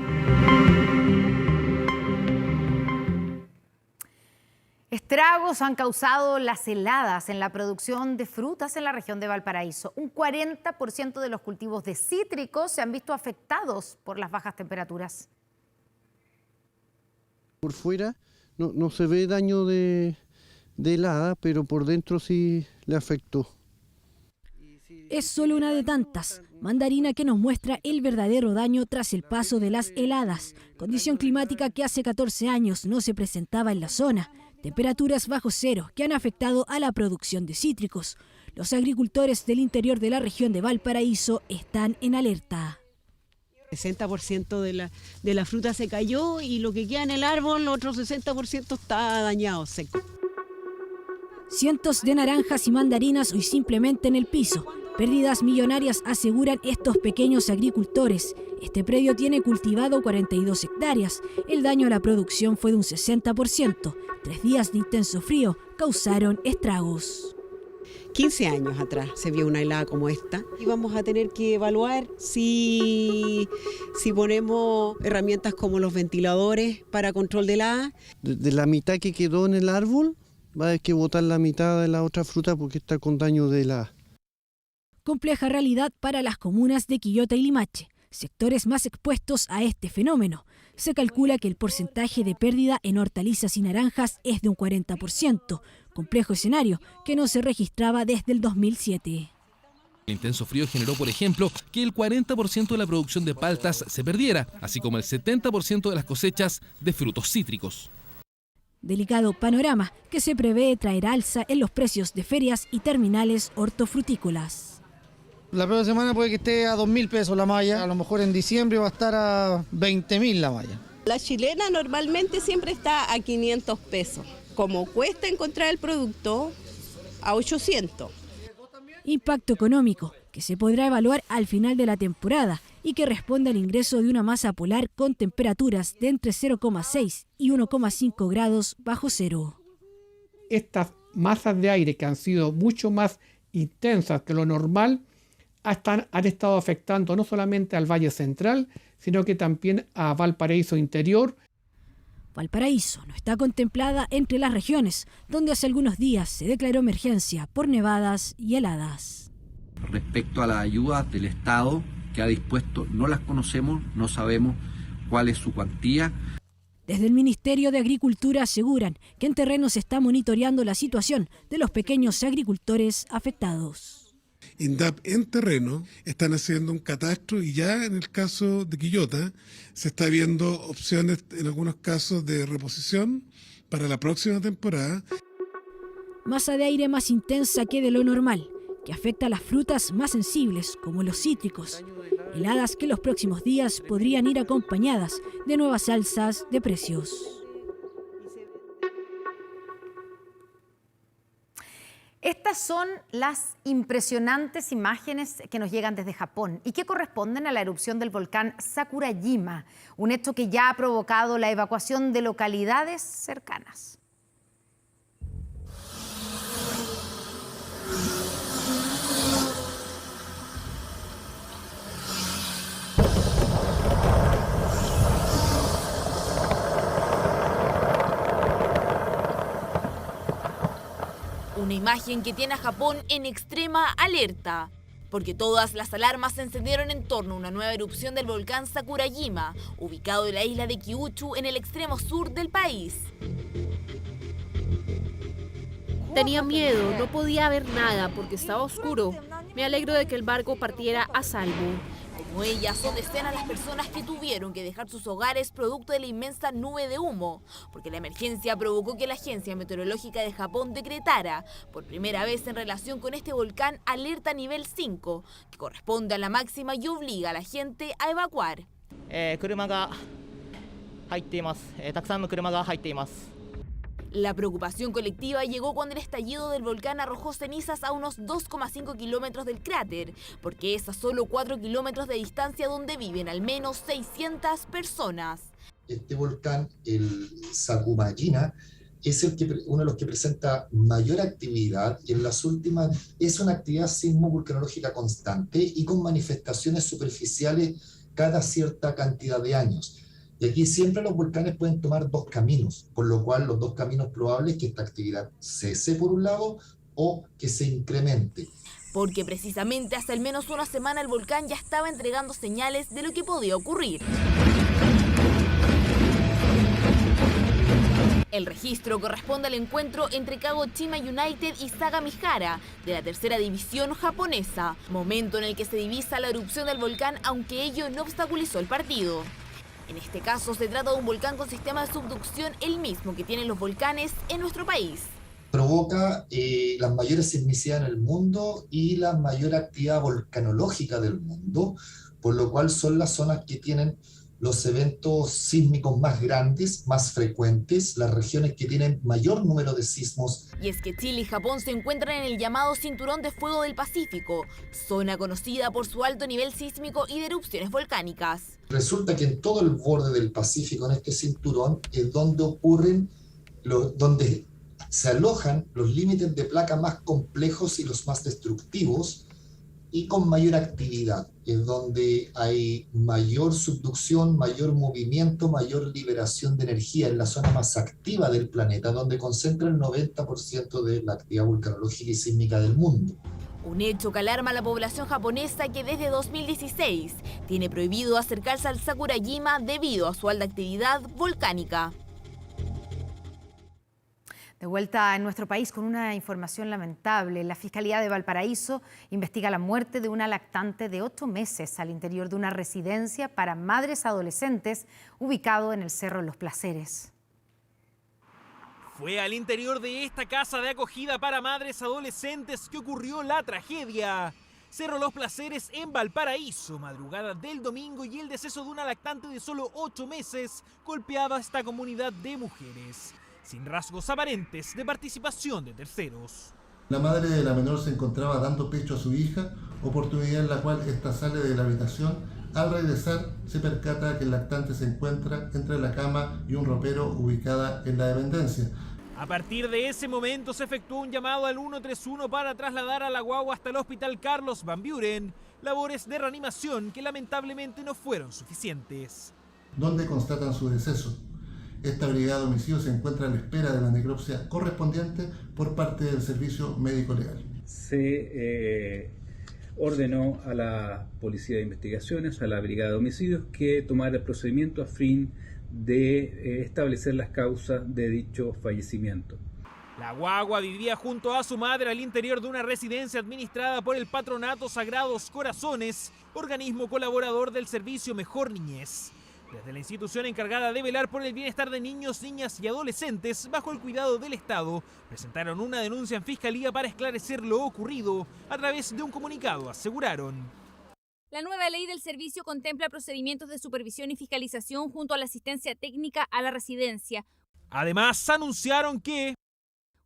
Estragos han causado las heladas en la producción de frutas en la región de Valparaíso. Un 40% de los cultivos de cítricos se han visto afectados por las bajas temperaturas. Por fuera no se ve daño de helada, pero por dentro sí le afectó. Es solo una de tantas, mandarina que nos muestra el verdadero daño tras el paso de las heladas, condición climática que hace 14 años no se presentaba en la zona. Temperaturas bajo cero que han afectado a la producción de cítricos. Los agricultores del interior de la región de Valparaíso están en alerta. 60% de la fruta se cayó y lo que queda en el árbol, el otro 60% está dañado, seco. Cientos de naranjas y mandarinas hoy simplemente en el piso. Pérdidas millonarias aseguran estos pequeños agricultores. Este predio tiene cultivado 42 hectáreas. El daño a la producción fue de un 60%. 3 días de intenso frío causaron estragos. 15 años atrás se vio una helada como esta y vamos a tener que evaluar si ponemos herramientas como los ventiladores para control de helada. De la mitad que quedó en el árbol, va a haber que botar la mitad de la otra fruta porque está con daño de helada. Compleja realidad para las comunas de Quillota y Limache, sectores más expuestos a este fenómeno. Se calcula que el porcentaje de pérdida en hortalizas y naranjas es de un 40%, complejo escenario que no se registraba desde el 2007. El intenso frío generó, por ejemplo, que el 40% de la producción de paltas se perdiera, así como el 70% de las cosechas de frutos cítricos. Delicado panorama que se prevé traer alza en los precios de ferias y terminales hortofrutícolas. La próxima semana puede que esté a 2.000 pesos la malla, a lo mejor en diciembre va a estar a 20.000 la malla. La chilena normalmente siempre está a 500 pesos. Como cuesta encontrar el producto, a 800. Impacto económico que se podrá evaluar al final de la temporada y que responde al ingreso de una masa polar con temperaturas de entre 0,6 y 1,5 grados bajo cero. Estas masas de aire que han sido mucho más intensas que lo normal han estado afectando no solamente al Valle Central, sino que también a Valparaíso Interior. Valparaíso no está contemplada entre las regiones donde hace algunos días se declaró emergencia por nevadas y heladas. Respecto a las ayudas del Estado que ha dispuesto, no las conocemos, no sabemos cuál es su cuantía. Desde el Ministerio de Agricultura aseguran que en terreno se está monitoreando la situación de los pequeños agricultores afectados. INDAP en terreno están haciendo un catastro y ya en el caso de Quillota se está viendo opciones en algunos casos de reposición para la próxima temporada. Masa de aire más intensa que de lo normal, que afecta a las frutas más sensibles como los cítricos. Heladas que los próximos días podrían ir acompañadas de nuevas alzas de precios. Estas son las impresionantes imágenes que nos llegan desde Japón y que corresponden a la erupción del volcán Sakurajima, un hecho que ya ha provocado la evacuación de localidades cercanas. Una imagen que tiene a Japón en extrema alerta, porque todas las alarmas se encendieron en torno a una nueva erupción del volcán Sakurajima, ubicado en la isla de Kyushu en el extremo sur del país. Tenía miedo, no podía ver nada porque estaba oscuro. Me alegro de que el barco partiera a salvo. Como ellas, son decenas las personas que tuvieron que dejar sus hogares producto de la inmensa nube de humo, porque la emergencia provocó que la Agencia Meteorológica de Japón decretara, por primera vez en relación con este volcán, alerta nivel 5, que corresponde a la máxima y obliga a la gente a evacuar. La preocupación colectiva llegó cuando el estallido del volcán arrojó cenizas a unos 2,5 kilómetros del cráter, porque es a solo 4 kilómetros de distancia donde viven al menos 600 personas. Este volcán, el Sakurajima, es uno de los que presenta mayor actividad y en las últimas es una actividad sismo-vulcanológica constante y con manifestaciones superficiales cada cierta cantidad de años. Y aquí siempre los volcanes pueden tomar dos caminos, por lo cual los dos caminos probables es que esta actividad cese por un lado o que se incremente. Porque precisamente hace al menos una semana el volcán ya estaba entregando señales de lo que podía ocurrir. El registro corresponde al encuentro entre Kagoshima United y Sagamihara, de la tercera división japonesa, momento en el que se divisa la erupción del volcán, aunque ello no obstaculizó el partido. En este caso se trata de un volcán con sistema de subducción, el mismo que tienen los volcanes en nuestro país. Provoca las mayores sismicidad en el mundo y la mayor actividad volcanológica del mundo, por lo cual son las zonas que tienen los eventos sísmicos más grandes, más frecuentes, las regiones que tienen mayor número de sismos. Y es que Chile y Japón se encuentran en el llamado Cinturón de Fuego del Pacífico, zona conocida por su alto nivel sísmico y de erupciones volcánicas. Resulta que en todo el borde del Pacífico, en este cinturón, es donde ocurren, donde se alojan los límites de placa más complejos y los más destructivos, y con mayor actividad, es donde hay mayor subducción, mayor movimiento, mayor liberación de energía, en la zona más activa del planeta, donde concentra el 90% de la actividad vulcanológica y sísmica del mundo. Un hecho que alarma a la población japonesa, que desde 2016 tiene prohibido acercarse al Sakurajima debido a su alta actividad volcánica. De vuelta en nuestro país con una información lamentable. La Fiscalía de Valparaíso investiga la muerte de una lactante de 8 meses al interior de una residencia para madres adolescentes ubicado en el Cerro Los Placeres. Fue al interior de esta casa de acogida para madres adolescentes que ocurrió la tragedia. Cerro Los Placeres en Valparaíso, madrugada del domingo, y el deceso de una lactante de solo 8 meses golpeaba a esta comunidad de mujeres, sin rasgos aparentes de participación de terceros. La madre de la menor se encontraba dando pecho a su hija, oportunidad en la cual ésta sale de la habitación. Al regresar, se percata que el lactante se encuentra entre la cama y un ropero ubicada en la dependencia. A partir de ese momento se efectuó un llamado al 131 para trasladar a la guagua hasta el hospital Carlos Van Buren, labores de reanimación que lamentablemente no fueron suficientes. Donde constatan su deceso. Esta brigada de homicidios se encuentra a la espera de la necropsia correspondiente por parte del servicio médico legal. Se ordenó a la Policía de Investigaciones, a la brigada de homicidios, que tomara el procedimiento a fin de establecer las causas de dicho fallecimiento. La guagua vivía junto a su madre al interior de una residencia administrada por el Patronato Sagrados Corazones, organismo colaborador del servicio Mejor Niñez. Desde la institución encargada de velar por el bienestar de niños, niñas y adolescentes bajo el cuidado del Estado, presentaron una denuncia en Fiscalía para esclarecer lo ocurrido. A través de un comunicado aseguraron: la nueva ley del servicio contempla procedimientos de supervisión y fiscalización junto a la asistencia técnica a la residencia. Además, anunciaron que,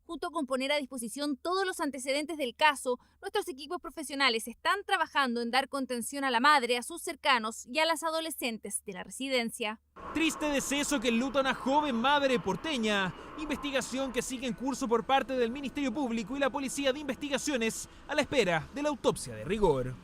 junto con poner a disposición todos los antecedentes del caso, nuestros equipos profesionales están trabajando en dar contención a la madre, a sus cercanos y a las adolescentes de la residencia. Triste deceso que enluta a una joven madre porteña. Investigación que sigue en curso por parte del Ministerio Público y la Policía de Investigaciones a la espera de la autopsia de rigor.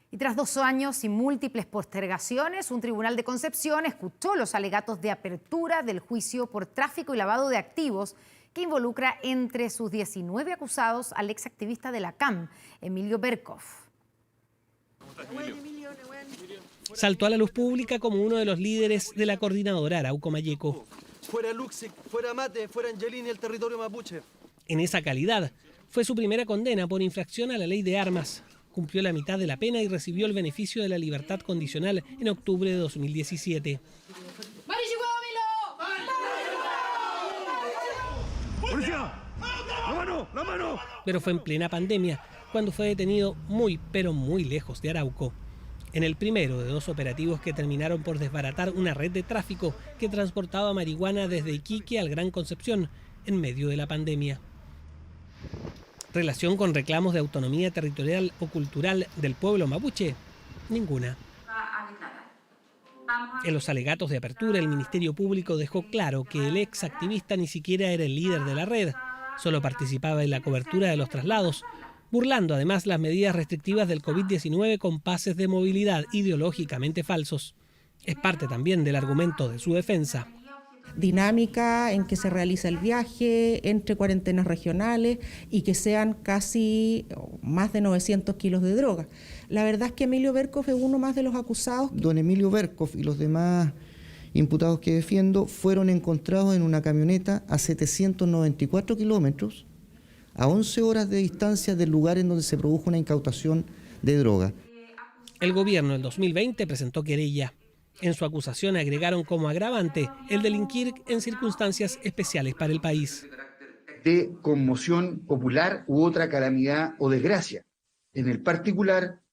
Y tras 2 años y múltiples postergaciones, un tribunal de Concepción escuchó los alegatos de apertura del juicio por tráfico y lavado de activos que involucra entre sus 19 acusados al exactivista de la CAM, Emilio Berkov. Saltó a la luz pública como uno de los líderes de la coordinadora Arauco Mayeco. Fuera Luxic, fuera Mate, fuera Angelini, el territorio mapuche. En esa calidad, fue su primera condena por infracción a la ley de armas. Cumplió la mitad de la pena y recibió el beneficio de la libertad condicional en octubre de 2017. ¡Policía! ¡La mano! Pero fue en plena pandemia, cuando fue detenido muy, pero muy lejos de Arauco. En el primero de 2 operativos que terminaron por desbaratar una red de tráfico que transportaba marihuana desde Iquique al Gran Concepción, en medio de la pandemia. ¿Relación con reclamos de autonomía territorial o cultural del pueblo mapuche? Ninguna. En los alegatos de apertura, el Ministerio Público dejó claro que el ex activista ni siquiera era el líder de la red, solo participaba en la cobertura de los traslados, burlando además las medidas restrictivas del COVID-19 con pases de movilidad ideológicamente falsos. Es parte también del argumento de su defensa. Dinámica en que se realiza el viaje entre cuarentenas regionales y que sean casi más de 900 kilos de droga. La verdad es que Emilio Berkov es uno más de los acusados. Don Emilio Berkov y los demás imputados que defiendo fueron encontrados en una camioneta a 794 kilómetros, a 11 horas de distancia del lugar en donde se produjo una incautación de droga. El gobierno en 2020 presentó querella. En su acusación agregaron como agravante el delinquir en circunstancias especiales para el país. De conmoción popular u otra calamidad o desgracia. En el particular,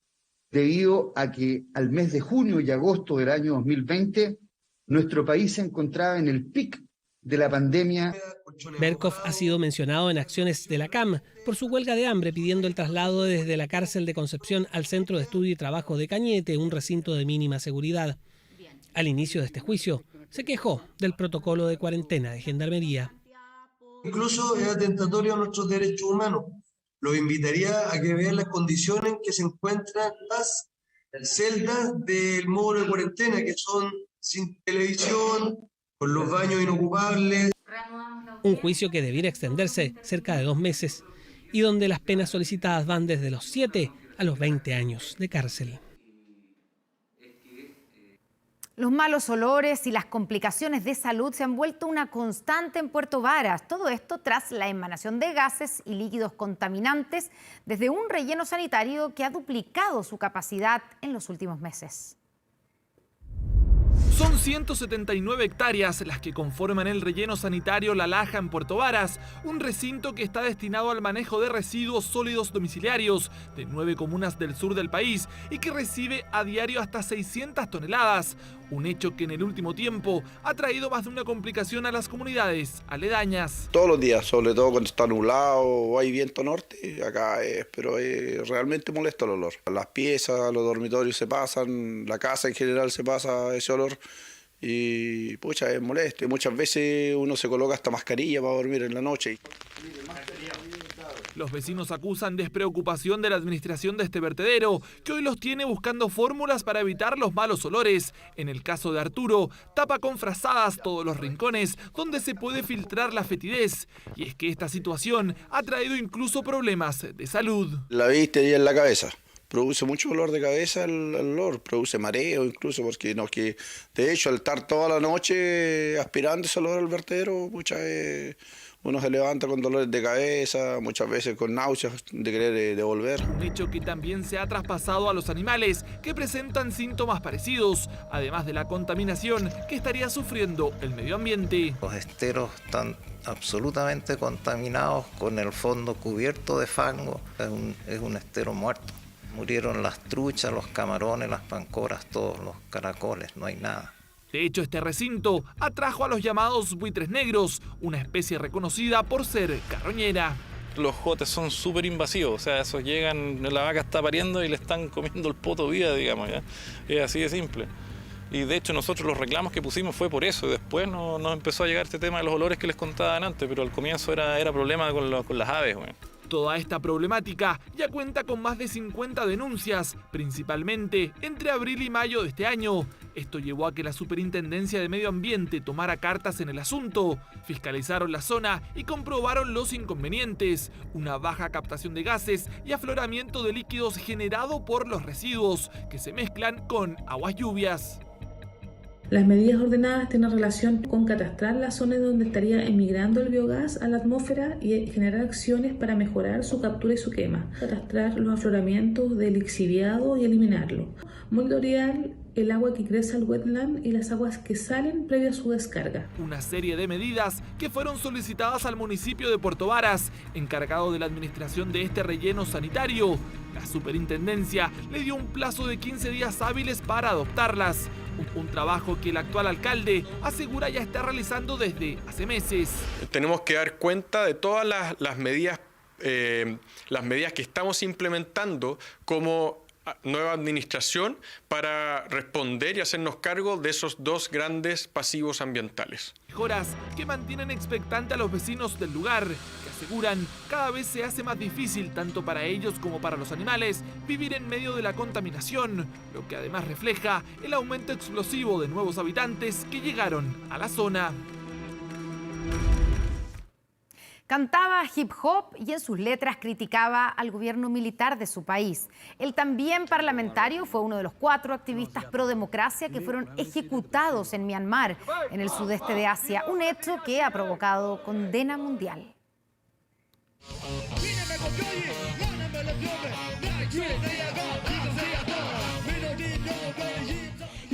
debido a que al mes de junio y agosto del año 2020, nuestro país se encontraba en el pic de la pandemia. Berkov ha sido mencionado en acciones de la CAM por su huelga de hambre pidiendo el traslado desde la cárcel de Concepción al Centro de Estudio y Trabajo de Cañete, un recinto de mínima seguridad. Al inicio de este juicio, se quejó del protocolo de cuarentena de Gendarmería. Incluso es atentatorio a nuestros derechos humanos. Los invitaría a que vean las condiciones en que se encuentran las celdas del módulo de cuarentena, que son sin televisión, con los baños inocupables. Un juicio que debiera extenderse cerca de 2 meses y donde las penas solicitadas van desde los 7 a los 20 años de cárcel. Los malos olores y las complicaciones de salud se han vuelto una constante en Puerto Varas. Todo esto tras la emanación de gases y líquidos contaminantes desde un relleno sanitario que ha duplicado su capacidad en los últimos meses. Son 179 hectáreas las que conforman el relleno sanitario La Laja en Puerto Varas, un recinto que está destinado al manejo de residuos sólidos domiciliarios de 9 comunas del sur del país y que recibe a diario hasta 600 toneladas, un hecho que en el último tiempo ha traído más de una complicación a las comunidades aledañas. Todos los días, sobre todo cuando está nublado o hay viento norte, acá pero es realmente molesto el olor. Las piezas, los dormitorios se pasan, la casa en general se pasa ese olor. Y pucha, es molesto. Muchas veces uno se coloca hasta mascarilla para dormir en la noche. Los vecinos acusan despreocupación de la administración de este vertedero, que hoy los tiene buscando fórmulas para evitar los malos olores. En el caso de Arturo, tapa con frazadas todos los rincones donde se puede filtrar la fetidez. Y es que esta situación ha traído incluso problemas de salud. La viste ahí en la cabeza. Produce mucho dolor de cabeza el olor, produce mareo incluso, porque no, que de hecho al estar toda la noche aspirando ese olor al vertedero, uno se levanta con dolores de cabeza, muchas veces con náuseas de querer devolver. Un hecho que también se ha traspasado a los animales que presentan síntomas parecidos, además de la contaminación que estaría sufriendo el medio ambiente. Los esteros están absolutamente contaminados con el fondo cubierto de fango, es un estero muerto. Murieron las truchas, los camarones, las pancoras, todos los caracoles, no hay nada. De hecho, este recinto atrajo a los llamados buitres negros, una especie reconocida por ser carroñera. Los jotes son súper invasivos, o sea, esos llegan, la vaca está pariendo y le están comiendo el poto viva, digamos, ¿ya? Es así de simple. Y de hecho nosotros los reclamos que pusimos fue por eso, después nos empezó a llegar este tema de los olores que les contaban antes, pero al comienzo era problema con las aves, güey. Toda esta problemática ya cuenta con más de 50 denuncias, principalmente entre abril y mayo de este año. Esto llevó a que la Superintendencia de Medio Ambiente tomara cartas en el asunto, fiscalizaron la zona y comprobaron los inconvenientes, una baja captación de gases y afloramiento de líquidos generado por los residuos, que se mezclan con aguas lluvias. Las medidas ordenadas tienen relación con catastrar las zonas donde estaría emigrando el biogás a la atmósfera y generar acciones para mejorar su captura y su quema. Catastrar los afloramientos del lixiviado y eliminarlo. Monitorear el agua que ingresa al wetland y las aguas que salen previo a su descarga. Una serie de medidas que fueron solicitadas al municipio de Puerto Varas, encargado de la administración de este relleno sanitario. La superintendencia le dio un plazo de 15 días hábiles para adoptarlas. Un trabajo que el actual alcalde asegura ya está realizando desde hace meses. Tenemos que dar cuenta de todas las medidas que estamos implementando como nueva administración para responder y hacernos cargo de esos 2 grandes pasivos ambientales. Mejoras que mantienen expectante a los vecinos del lugar, que aseguran cada vez se hace más difícil tanto para ellos como para los animales vivir en medio de la contaminación, lo que además refleja el aumento explosivo de nuevos habitantes que llegaron a la zona. Cantaba hip hop y en sus letras criticaba al gobierno militar de su país. El también parlamentario fue uno de los 4 activistas pro democracia que fueron ejecutados en Myanmar, en el sudeste de Asia, un hecho que ha provocado condena mundial.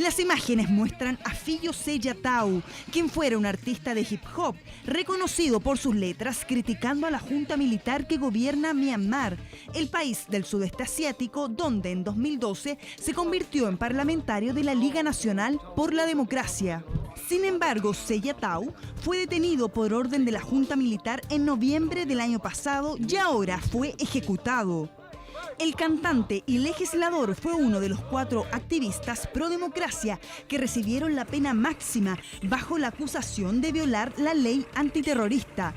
Las imágenes muestran a Fillo Seyatau, quien fuera un artista de hip hop, reconocido por sus letras criticando a la junta militar que gobierna Myanmar, el país del sudeste asiático donde en 2012 se convirtió en parlamentario de la Liga Nacional por la Democracia. Sin embargo, Seyatau fue detenido por orden de la junta militar en noviembre del año pasado y ahora fue ejecutado. El cantante y legislador fue uno de los 4 activistas pro democracia que recibieron la pena máxima bajo la acusación de violar la ley antiterrorista.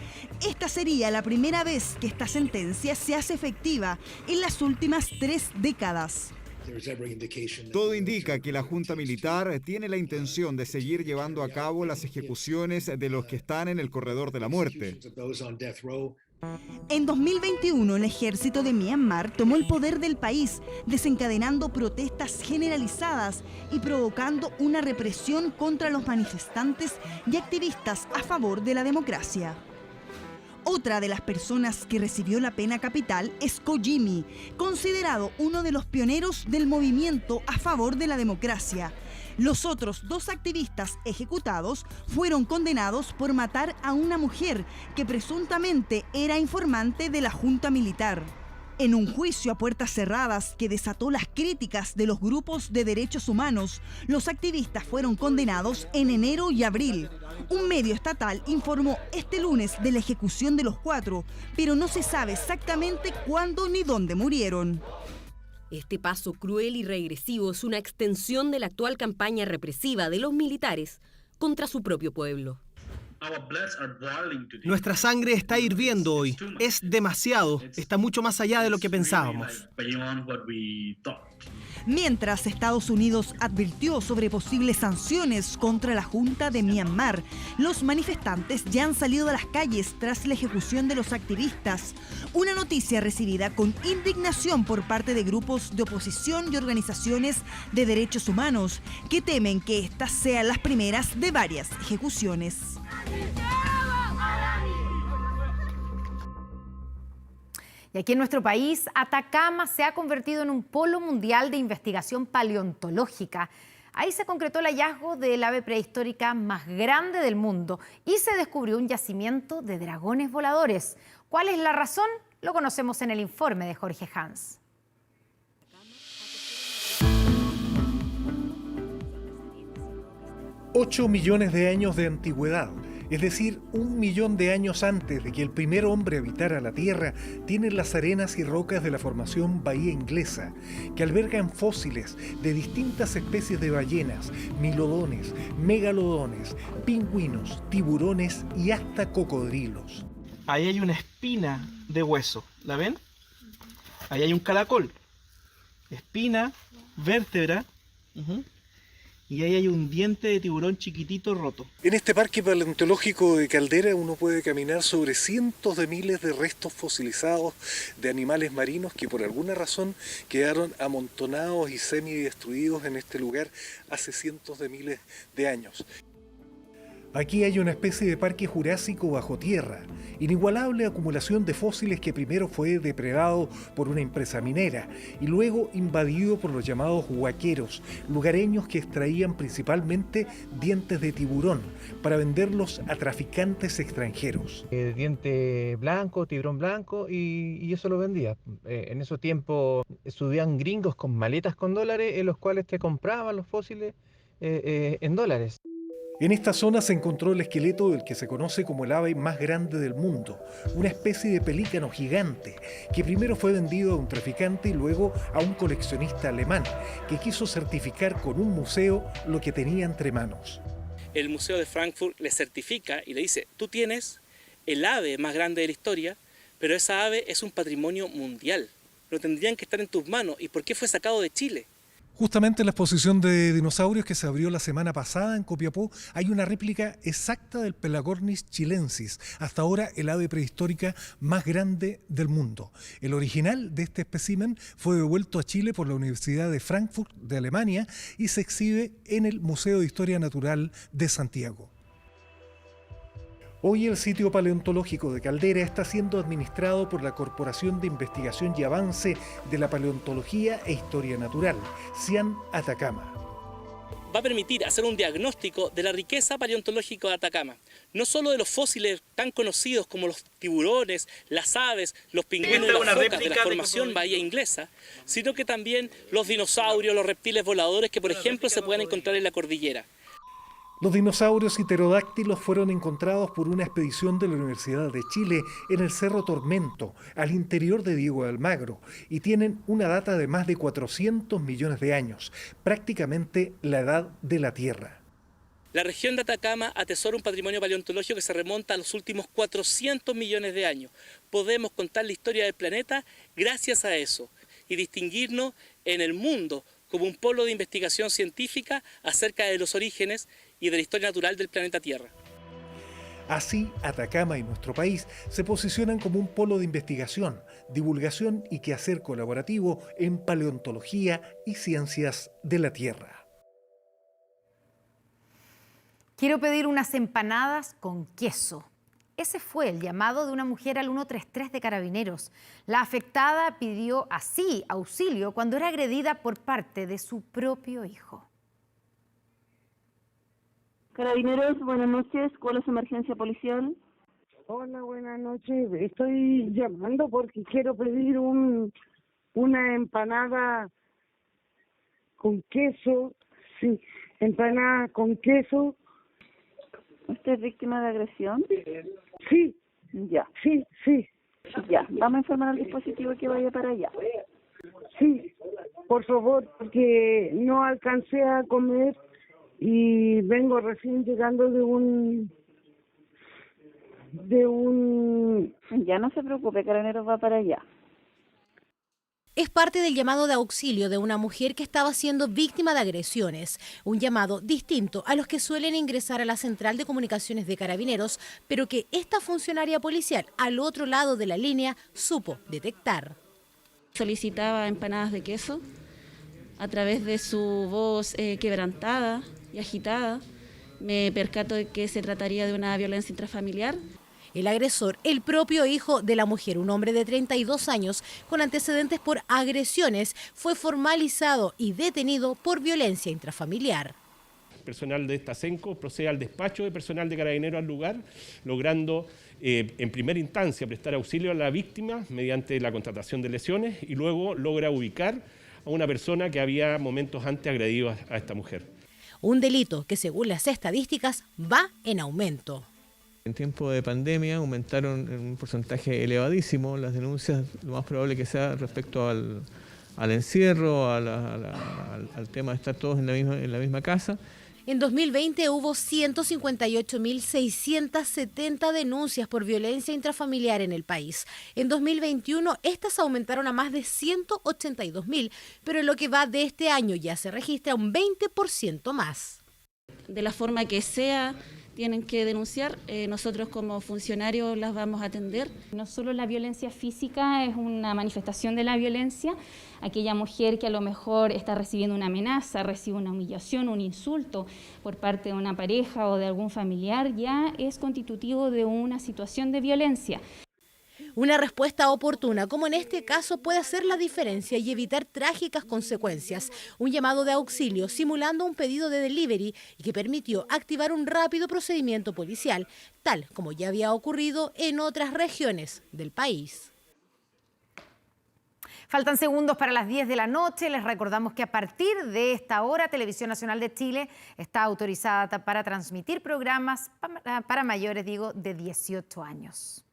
Esta sería la primera vez que esta sentencia se hace efectiva en las últimas 3 décadas. Todo indica que la junta militar tiene la intención de seguir llevando a cabo las ejecuciones de los que están en el corredor de la muerte. En 2021, el ejército de Myanmar tomó el poder del país, desencadenando protestas generalizadas y provocando una represión contra los manifestantes y activistas a favor de la democracia. Otra de las personas que recibió la pena capital es Ko Jimmy, considerado uno de los pioneros del movimiento a favor de la democracia. Los otros 2 activistas ejecutados fueron condenados por matar a una mujer que presuntamente era informante de la junta militar. En un juicio a puertas cerradas que desató las críticas de los grupos de derechos humanos, los activistas fueron condenados en enero y abril. Un medio estatal informó este lunes de la ejecución de los 4, pero no se sabe exactamente cuándo ni dónde murieron. Este paso cruel y regresivo es una extensión de la actual campaña represiva de los militares contra su propio pueblo. Nuestra sangre está hirviendo hoy. Es demasiado. Está mucho más allá de lo que pensábamos. Mientras Estados Unidos advirtió sobre posibles sanciones contra la Junta de Myanmar, los manifestantes ya han salido a las calles tras la ejecución de los activistas. Una noticia recibida con indignación por parte de grupos de oposición y organizaciones de derechos humanos que temen que estas sean las primeras de varias ejecuciones. Y aquí en nuestro país, Atacama se ha convertido en un polo mundial de investigación paleontológica. Ahí se concretó el hallazgo del ave prehistórica más grande del mundo y se descubrió un yacimiento de dragones voladores. ¿Cuál es la razón? Lo conocemos en el informe de Jorge Hans. $8 millones de años de antigüedad, es decir, 1 millón de años antes de que el primer hombre habitara la Tierra, tienen las arenas y rocas de la formación Bahía Inglesa, que albergan fósiles de distintas especies de ballenas, milodones, megalodones, pingüinos, tiburones y hasta cocodrilos. Ahí hay una espina de hueso, ¿la ven? Ahí hay un caracol, espina, vértebra, y ahí hay un diente de tiburón chiquitito roto. En este parque paleontológico de Caldera uno puede caminar sobre cientos de miles de restos fosilizados de animales marinos que por alguna razón quedaron amontonados y semidestruidos en este lugar hace cientos de miles de años. Aquí hay una especie de parque jurásico bajo tierra, inigualable acumulación de fósiles que primero fue depredado por una empresa minera y luego invadido por los llamados huaqueros, lugareños que extraían principalmente dientes de tiburón para venderlos a traficantes extranjeros. Diente blanco, tiburón blanco y eso lo vendía. En esos tiempos subían gringos con maletas con dólares en los cuales te compraban los fósiles en dólares. En esta zona se encontró el esqueleto del que se conoce como el ave más grande del mundo, una especie de pelícano gigante, que primero fue vendido a un traficante y luego a un coleccionista alemán, que quiso certificar con un museo lo que tenía entre manos. El Museo de Frankfurt le certifica y le dice, tú tienes el ave más grande de la historia, pero esa ave es un patrimonio mundial, no tendrían que estar en tus manos. ¿Y por qué fue sacado de Chile? Justamente en la exposición de dinosaurios que se abrió la semana pasada en Copiapó hay una réplica exacta del Pelagornis chilensis, hasta ahora el ave prehistórica más grande del mundo. El original de este espécimen fue devuelto a Chile por la Universidad de Frankfurt de Alemania y se exhibe en el Museo de Historia Natural de Santiago. Hoy el sitio paleontológico de Caldera está siendo administrado por la Corporación de Investigación y Avance de la Paleontología e Historia Natural, CIAN Atacama. va a permitir hacer un diagnóstico de la riqueza paleontológica de Atacama. No solo de los fósiles tan conocidos como los tiburones, las aves, los pingüinos y las focas de la formación Bahía Inglesa, sino que también los dinosaurios, los reptiles voladores que, por ejemplo, se pueden encontrar en la cordillera. Los dinosaurios y pterodáctilos fueron encontrados por una expedición de la Universidad de Chile en el Cerro Tormento, al interior de Diego de Almagro, y tienen una data de más de 400 millones de años, prácticamente la edad de la Tierra. La región de Atacama atesora un patrimonio paleontológico que se remonta a los últimos 400 millones de años. Podemos contar la historia del planeta gracias a eso y distinguirnos en el mundo como un polo de investigación científica acerca de los orígenes y de la historia natural del planeta Tierra. Así, Atacama y nuestro país se posicionan como un polo de investigación, divulgación y quehacer colaborativo en paleontología y ciencias de la Tierra. Quiero pedir unas empanadas con queso. Ese fue el llamado de una mujer al 133 de Carabineros. La afectada pidió así auxilio cuando era agredida por parte de su propio hijo. Carabineros, buenas noches. ¿Cuál es su emergencia policial? Hola, buenas noches. Estoy llamando porque quiero pedir una empanada con queso. Sí, empanada con queso. ¿Usted es víctima de agresión? Sí. Ya. Sí. Ya, vamos a informar al dispositivo que vaya para allá. Sí, por favor, porque no alcancé a comer y vengo recién llegando de un... Ya, no se preocupe, Carabineros va para allá. Es parte del llamado de auxilio de una mujer que estaba siendo víctima de agresiones, un llamado distinto a los que suelen ingresar a la Central de Comunicaciones de Carabineros, pero que esta funcionaria policial al otro lado de la línea supo detectar. Solicitaba empanadas de queso. A través de su voz quebrantada y agitada, me percato de que se trataría de una violencia intrafamiliar. El agresor, el propio hijo de la mujer, un hombre de 32 años con antecedentes por agresiones, fue formalizado y detenido por violencia intrafamiliar. Personal de esta CENCO procede al despacho de personal de Carabineros al lugar, logrando en primera instancia prestar auxilio a la víctima mediante la constatación de lesiones y luego logra ubicar a una persona que había momentos antes agredido a esta mujer. Un delito que, según las estadísticas, va en aumento. En tiempo de pandemia aumentaron en un porcentaje elevadísimo las denuncias, lo más probable que sea respecto al encierro, al tema de estar todos en la misma casa. En 2020 hubo 158.670 denuncias por violencia intrafamiliar en el país. En 2021 estas aumentaron a más de 182.000, pero en lo que va de este año ya se registra un 20% más. De la forma que sea, tienen que denunciar, nosotros como funcionarios las vamos a atender. No solo la violencia física es una manifestación de la violencia, aquella mujer que a lo mejor está recibiendo una amenaza, recibe una humillación, un insulto por parte de una pareja o de algún familiar, ya es constitutivo de una situación de violencia. Una respuesta oportuna, como en este caso, puede hacer la diferencia y evitar trágicas consecuencias. Un llamado de auxilio simulando un pedido de delivery y que permitió activar un rápido procedimiento policial, tal como ya había ocurrido en otras regiones del país. Faltan segundos para las 10 de la noche. Les recordamos que a partir de esta hora, Televisión Nacional de Chile está autorizada para transmitir programas para mayores, de 18 años.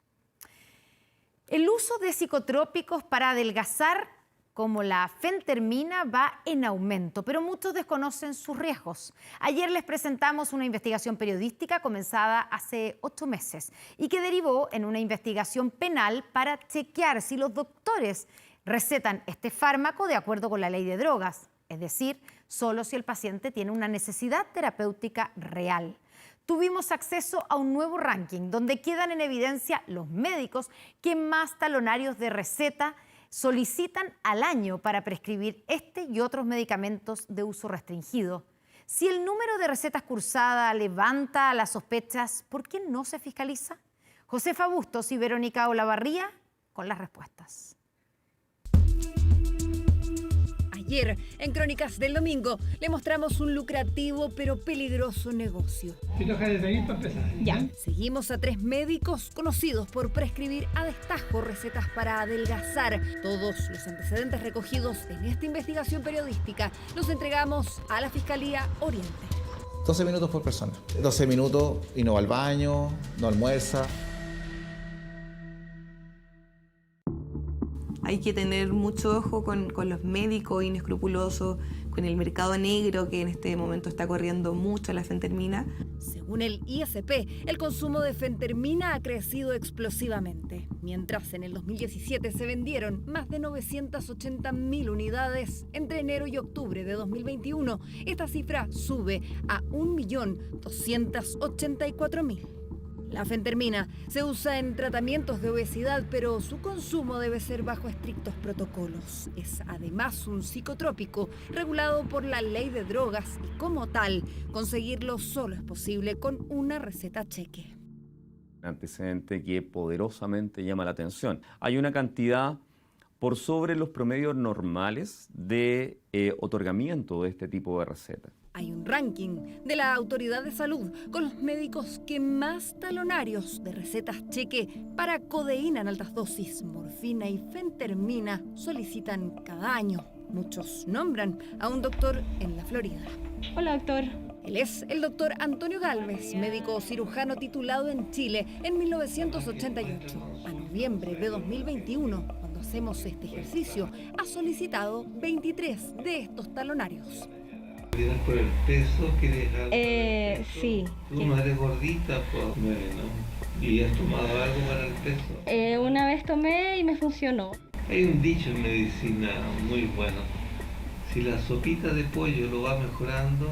El uso de psicotrópicos para adelgazar, como la fentermina, va en aumento, pero muchos desconocen sus riesgos. Ayer les presentamos una investigación periodística comenzada hace 8 meses y que derivó en una investigación penal para chequear si los doctores recetan este fármaco de acuerdo con la ley de drogas, es decir, solo si el paciente tiene una necesidad terapéutica real. Tuvimos acceso a un nuevo ranking donde quedan en evidencia los médicos que más talonarios de receta solicitan al año para prescribir este y otros medicamentos de uso restringido. Si el número de recetas cursadas levanta las sospechas, ¿por qué no se fiscaliza? Josefa Bustos y Verónica Olavarría con las respuestas. Ayer, en Crónicas del Domingo, le mostramos un lucrativo pero peligroso negocio. Ya. Seguimos a 3 médicos conocidos por prescribir a destajo recetas para adelgazar. Todos los antecedentes recogidos en esta investigación periodística los entregamos a la Fiscalía Oriente. 12 minutos por persona. 12 minutos y no va al baño, no almuerza. Hay que tener mucho ojo con los médicos inescrupulosos, con el mercado negro que en este momento está corriendo mucho la fentermina. Según el ISP, el consumo de fentermina ha crecido explosivamente. Mientras en el 2017 se vendieron más de 980.000 unidades, entre enero y octubre de 2021, esta cifra sube a 1.284.000. La fentermina se usa en tratamientos de obesidad, pero su consumo debe ser bajo estrictos protocolos. Es además un psicotrópico regulado por la ley de drogas y como tal, conseguirlo solo es posible con una receta cheque. Un antecedente que poderosamente llama la atención. Hay una cantidad por sobre los promedios normales de otorgamiento de este tipo de recetas. Hay un ranking de la Autoridad de Salud con los médicos que más talonarios de recetas cheque para codeína en altas dosis, morfina y fentermina solicitan cada año. Muchos nombran a un doctor en la Florida. Hola, doctor. Él es el doctor Antonio Galvez, médico cirujano titulado en Chile en 1988. A noviembre de 2021, cuando hacemos este ejercicio, ha solicitado 23 de estos talonarios. ¿Por el peso que dejas? Sí. Tú no eres gordita, pues. Bueno. ¿Y has tomado algo para el peso? Una vez tomé y me funcionó. Hay un dicho en medicina muy bueno. Si la sopita de pollo lo va mejorando,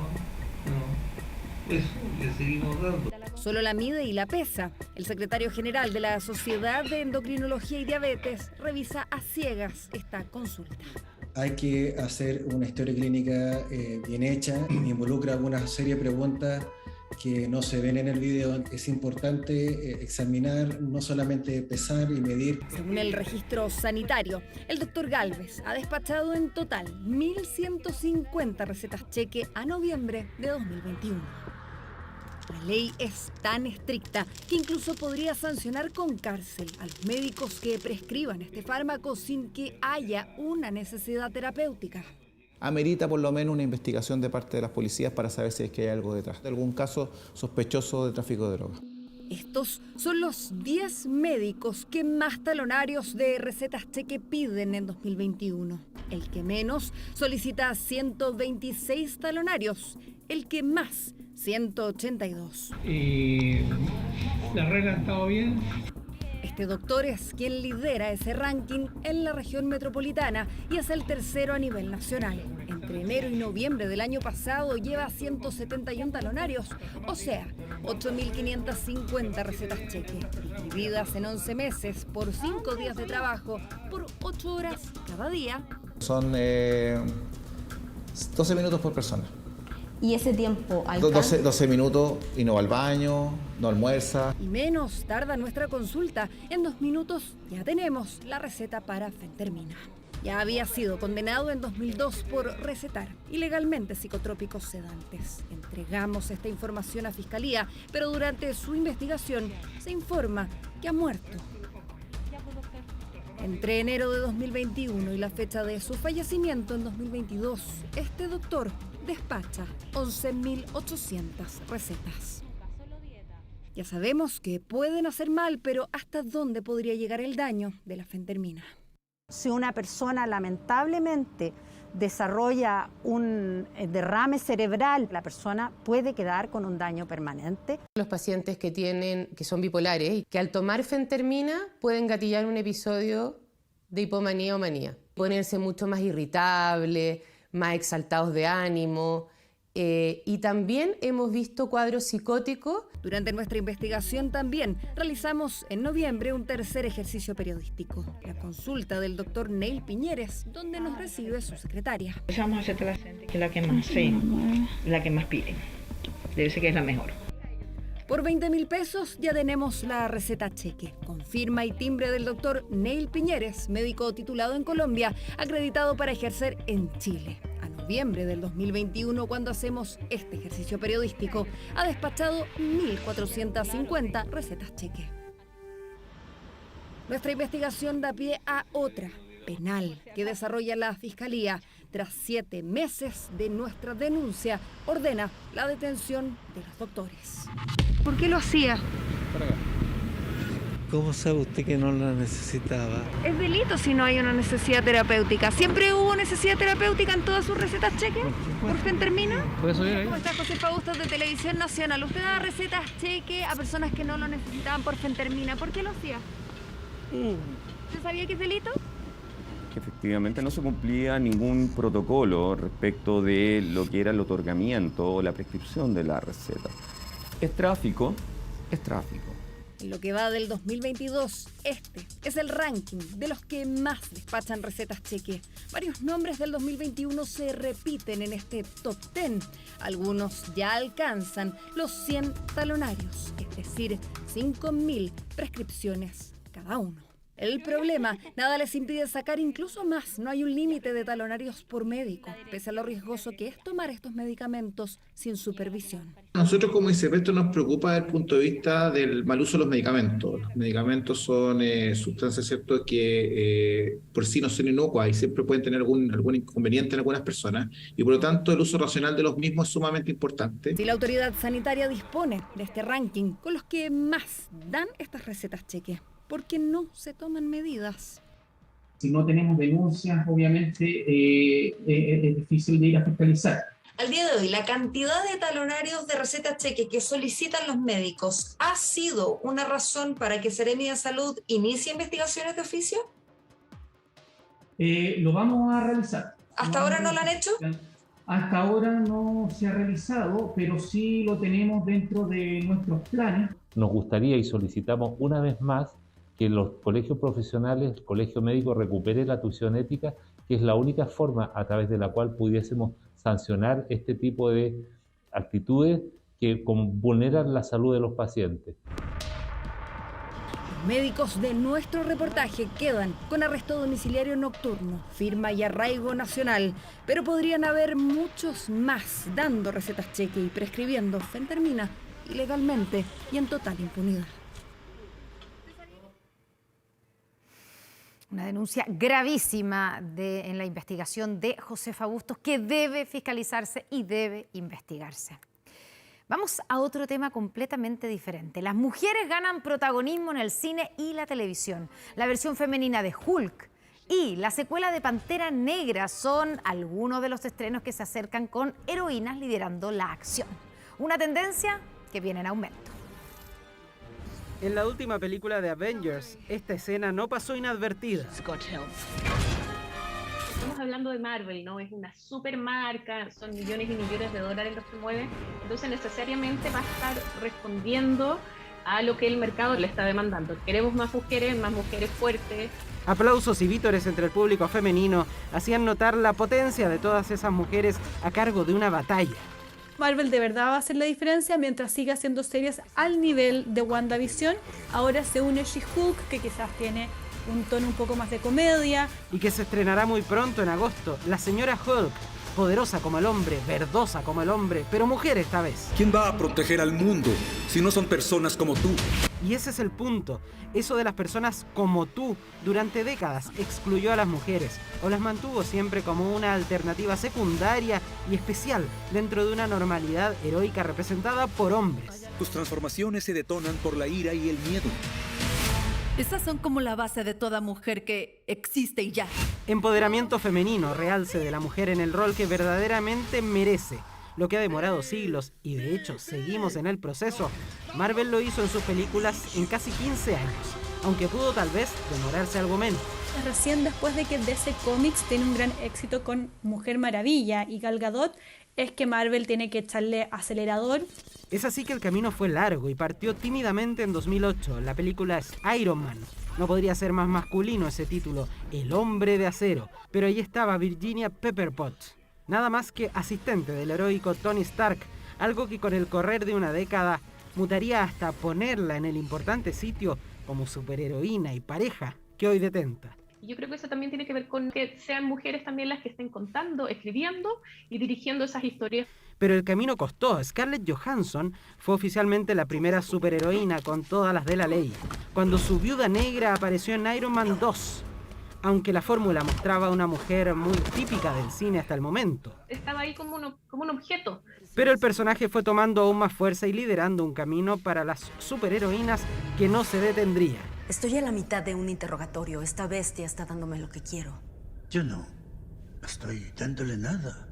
eso le seguimos dando. Solo la mide y la pesa. El secretario general de la Sociedad de Endocrinología y Diabetes revisa a ciegas esta consulta. Hay que hacer una historia clínica bien hecha, involucra una serie de preguntas que no se ven en el video. Es importante examinar, no solamente pesar y medir. Según el registro sanitario, el doctor Galvez ha despachado en total 1.150 recetas cheque a noviembre de 2021. La ley es tan estricta que incluso podría sancionar con cárcel a los médicos que prescriban este fármaco sin que haya una necesidad terapéutica. Amerita por lo menos una investigación de parte de las policías para saber si es que hay algo detrás, de algún caso sospechoso de tráfico de drogas. Estos son los 10 médicos que más talonarios de recetas cheque piden en 2021. El que menos solicita 126 talonarios, el que más 182. ¿Y la regla ha estado bien? Este doctor es quien lidera ese ranking en la región metropolitana y es el tercero a nivel nacional. Entre enero y noviembre del año pasado lleva 171 talonarios, o sea, 8.550 recetas cheque, divididas en 11 meses por 5 días de trabajo, por 8 horas cada día. Son 12 minutos por persona. ¿Y ese tiempo alcanza? 12 minutos y no va al baño, no almuerza. Y menos tarda nuestra consulta. En 2 minutos ya tenemos la receta para fentermina. Ya había sido condenado en 2002 por recetar ilegalmente psicotrópicos sedantes. Entregamos esta información a Fiscalía, pero durante su investigación se informa que ha muerto. Entre enero de 2021 y la fecha de su fallecimiento en 2022, este doctor despacha 11.800 recetas. Ya sabemos que pueden hacer mal, pero ¿hasta dónde podría llegar el daño de la fentermina? Si una persona lamentablemente desarrolla un derrame cerebral, la persona puede quedar con un daño permanente. Los pacientes que son bipolares y que al tomar fentermina pueden gatillar un episodio de hipomanía o manía. Ponerse mucho más irritables, más exaltados de ánimo, y también hemos visto cuadros psicóticos. Durante nuestra investigación también realizamos en noviembre un tercer ejercicio periodístico, la consulta del doctor Neil Piñeres, donde nos recibe su secretaria. Vamos a hacerte la gente que es la que más, sí, la que más piden. Debe ser que es la mejor. Por 20.000 pesos ya tenemos la receta cheque, con firma y timbre del doctor Neil Piñeres, médico titulado en Colombia, acreditado para ejercer en Chile. A noviembre del 2021, cuando hacemos este ejercicio periodístico, ha despachado 1.450 recetas cheque. Nuestra investigación da pie a otra, penal, que desarrolla la Fiscalía. Tras 7 meses de nuestra denuncia, ordena la detención de los doctores. ¿Por qué lo hacía? ¿Cómo sabe usted que no la necesitaba? Es delito si no hay una necesidad terapéutica. ¿Siempre hubo necesidad terapéutica en todas sus recetas cheque? ¿Por Fentermina? ¿Puede subir ahí? ¿Cómo está? Josefa Bustos de Televisión Nacional. Usted da recetas cheque a personas que no lo necesitaban por Fentermina. ¿Por qué lo hacía? ¿Usted sabía que es delito? Que efectivamente no se cumplía ningún protocolo respecto de lo que era el otorgamiento o la prescripción de la receta. Es tráfico, es tráfico. En lo que va del 2022, este es el ranking de los que más despachan recetas cheque. Varios nombres del 2021 se repiten en este top 10. Algunos ya alcanzan los 100 talonarios, es decir, 5.000 prescripciones cada uno. El problema, nada les impide sacar incluso más. No hay un límite de talonarios por médico, pese a lo riesgoso que es tomar estos medicamentos sin supervisión. A nosotros como ICEPESTO nos preocupa desde el punto de vista del mal uso de los medicamentos. Los medicamentos son sustancias, ¿cierto?, que por sí no son inocuas y siempre pueden tener algún inconveniente en algunas personas, y por lo tanto el uso racional de los mismos es sumamente importante. Si la autoridad sanitaria dispone de este ranking con los que más dan estas recetas cheque, ¿por qué no se toman medidas? Si no tenemos denuncias, obviamente es difícil de ir a fiscalizar. Al día de hoy, la cantidad de talonarios de recetas cheque que solicitan los médicos ¿ha sido una razón para que Seremi de Salud inicie investigaciones de oficio? Lo vamos a realizar. ¿Hasta ahora no lo han hecho? Hasta ahora no se ha realizado, pero sí lo tenemos dentro de nuestros planes. Nos gustaría y solicitamos una vez más que los colegios profesionales, el colegio médico recupere la tuición ética, que es la única forma a través de la cual pudiésemos sancionar este tipo de actitudes que vulneran la salud de los pacientes. Los médicos de nuestro reportaje quedan con arresto domiciliario nocturno, firma y arraigo nacional, pero podrían haber muchos más dando recetas cheque y prescribiendo Fentermina ilegalmente y en total impunidad. Una denuncia gravísima en la investigación de Josefa Bustos que debe fiscalizarse y debe investigarse. Vamos a otro tema completamente diferente. Las mujeres ganan protagonismo en el cine y la televisión. La versión femenina de Hulk y la secuela de Pantera Negra son algunos de los estrenos que se acercan con heroínas liderando la acción. Una tendencia que viene en aumento. En la última película de Avengers, esta escena no pasó inadvertida. Estamos hablando de Marvel, ¿no? Es una supermarca, son millones y millones de dólares los que mueven, entonces necesariamente va a estar respondiendo a lo que el mercado le está demandando. Queremos más mujeres fuertes. Aplausos y vítores entre el público femenino hacían notar la potencia de todas esas mujeres a cargo de una batalla. Marvel de verdad va a hacer la diferencia mientras siga haciendo series al nivel de WandaVision. Ahora se une She-Hulk, que quizás tiene un tono un poco más de comedia. Y que se estrenará muy pronto en agosto, La Señora Hulk, poderosa como el hombre, verdosa como el hombre, pero mujer esta vez. ¿Quién va a proteger al mundo si no son personas como tú? Y ese es el punto. Eso de las personas como tú durante décadas excluyó a las mujeres o las mantuvo siempre como una alternativa secundaria y especial dentro de una normalidad heroica representada por hombres. Tus transformaciones se detonan por la ira y el miedo. Esas son como la base de toda mujer que existe y ya. Empoderamiento femenino, realce de la mujer en el rol que verdaderamente merece. Lo que ha demorado siglos, y de hecho seguimos en el proceso, Marvel lo hizo en sus películas en casi 15 años, aunque pudo tal vez demorarse algo menos. Recién después de que DC Comics tiene un gran éxito con Mujer Maravilla y Gal Gadot, es que Marvel tiene que echarle acelerador. Es así que el camino fue largo y partió tímidamente en 2008. La película es Iron Man. No podría ser más masculino ese título, El Hombre de Acero. Pero ahí estaba Virginia Pepperpotts, nada más que asistente del heroico Tony Stark, algo que con el correr de una década mutaría hasta ponerla en el importante sitio como superheroína y pareja que hoy detenta. Yo creo que eso también tiene que ver con que sean mujeres también las que estén contando, escribiendo y dirigiendo esas historias. Pero el camino costó. Scarlett Johansson fue oficialmente la primera superheroína con todas las de la ley, cuando su viuda negra apareció en Iron Man 2, aunque la fórmula mostraba a una mujer muy típica del cine hasta el momento. Estaba ahí como un objeto. Pero el personaje fue tomando aún más fuerza y liderando un camino para las superheroínas que no se detendría. Estoy a la mitad de un interrogatorio. Esta bestia está dándome lo que quiero. Yo no estoy dándole nada.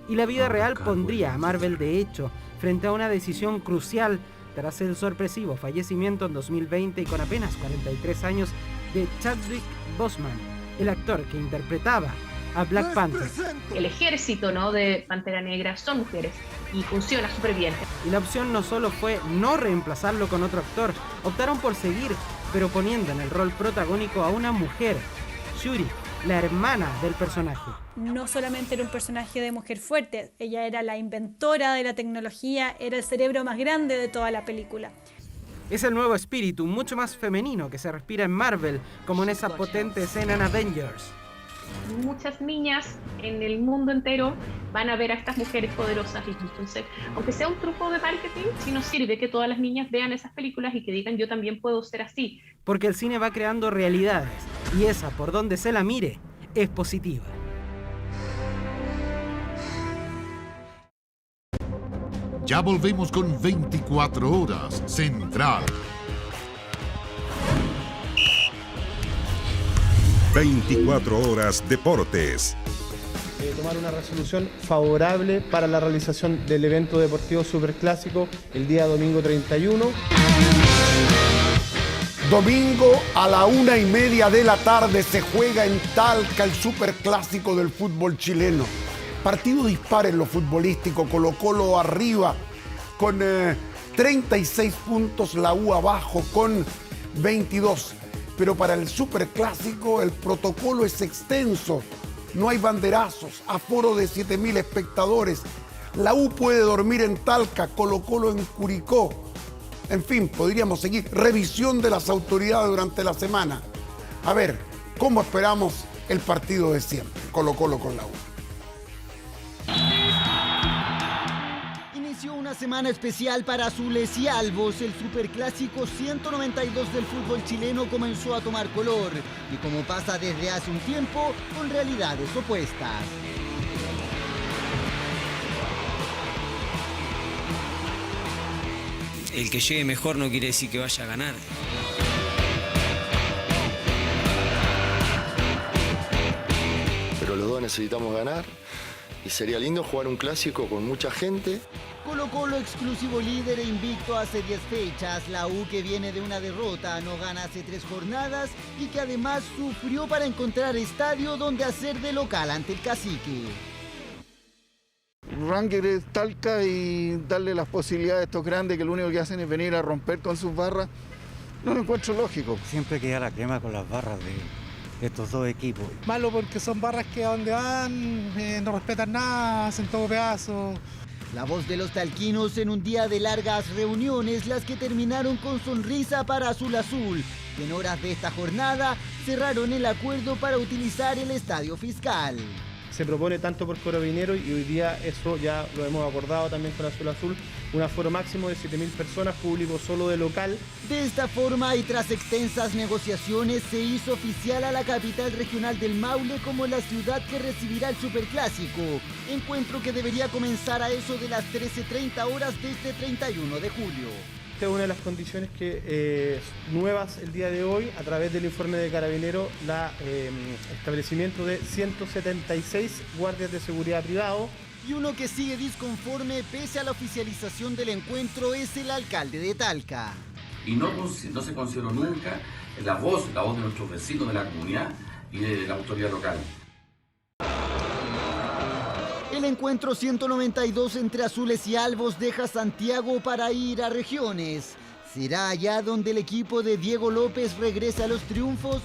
Y la vida real pondría a Marvel, de hecho, frente a una decisión crucial tras el sorpresivo fallecimiento en 2020 y con apenas 43 años de Chadwick Boseman, el actor que interpretaba a Black Panther. El ejército, ¿no?, de Pantera Negra son mujeres y funciona súper bien. Y la opción no solo fue no reemplazarlo con otro actor, optaron por seguir, pero poniendo en el rol protagónico a una mujer, Shuri, la hermana del personaje. No solamente era un personaje de mujer fuerte, ella era la inventora de la tecnología, era el cerebro más grande de toda la película. Es el nuevo espíritu, mucho más femenino, que se respira en Marvel, como en esa potente escena en Avengers. Muchas niñas en el mundo entero van a ver a estas mujeres poderosas, y entonces, aunque sea un truco de marketing, sí nos sirve que todas las niñas vean esas películas y que digan yo también puedo ser así. Porque el cine va creando realidades, y esa, por donde se la mire, es positiva. Ya volvemos con 24 horas Central. 24 horas Deportes. Tomar una resolución favorable para la realización del evento deportivo superclásico el día domingo 31. Domingo a la 1:30 de la tarde se juega en Talca el superclásico del fútbol chileno. Partido dispar en lo futbolístico, Colo-Colo arriba con 36 puntos, la U abajo con 22. Pero para el superclásico el protocolo es extenso. No hay banderazos, aforo de 7.000 espectadores. La U puede dormir en Talca, Colo-Colo en Curicó. En fin, podríamos seguir. Revisión de las autoridades durante la semana. A ver, ¿cómo esperamos el partido de siempre? Colo-Colo con la U. Inició una semana especial para Azules y Albos. El superclásico 192 del fútbol chileno comenzó a tomar color. Y como pasa desde hace un tiempo, con realidades opuestas. El que llegue mejor no quiere decir que vaya a ganar. Pero los dos necesitamos ganar y sería lindo jugar un clásico con mucha gente. Colo-Colo exclusivo líder e invicto hace 10 fechas. La U, que viene de una derrota, no gana hace 3 jornadas y que además sufrió para encontrar estadio donde hacer de local ante el Cacique. Ranger es Talca y darle las posibilidades a estos grandes que lo único que hacen es venir a romper con sus barras, no lo encuentro lógico. Siempre queda la quema con las barras de estos dos equipos. Malo porque son barras que a donde van no respetan nada, hacen todo pedazo. La voz de los talquinos en un día de largas reuniones, las que terminaron con sonrisa para Azul Azul. Y en horas de esta jornada cerraron el acuerdo para utilizar el estadio fiscal. Se propone tanto por Carabineros y hoy día eso ya lo hemos acordado también con Azul Azul, un aforo máximo de 7.000 personas, público solo de local. De esta forma y tras extensas negociaciones se hizo oficial a la capital regional del Maule como la ciudad que recibirá el superclásico, encuentro que debería comenzar a eso de las 13:30 horas de este 31 de julio. Esta es una de las condiciones que nuevas el día de hoy, a través del informe de Carabineros, establecimiento de 176 guardias de seguridad privados. Y uno que sigue disconforme pese a la oficialización del encuentro es el alcalde de Talca. Y no se consideró nunca la voz de nuestros vecinos de la comunidad y de la autoridad local. El encuentro 192 entre Azules y Albos deja Santiago para ir a regiones. ¿Será allá donde el equipo de Diego López regresa a los triunfos?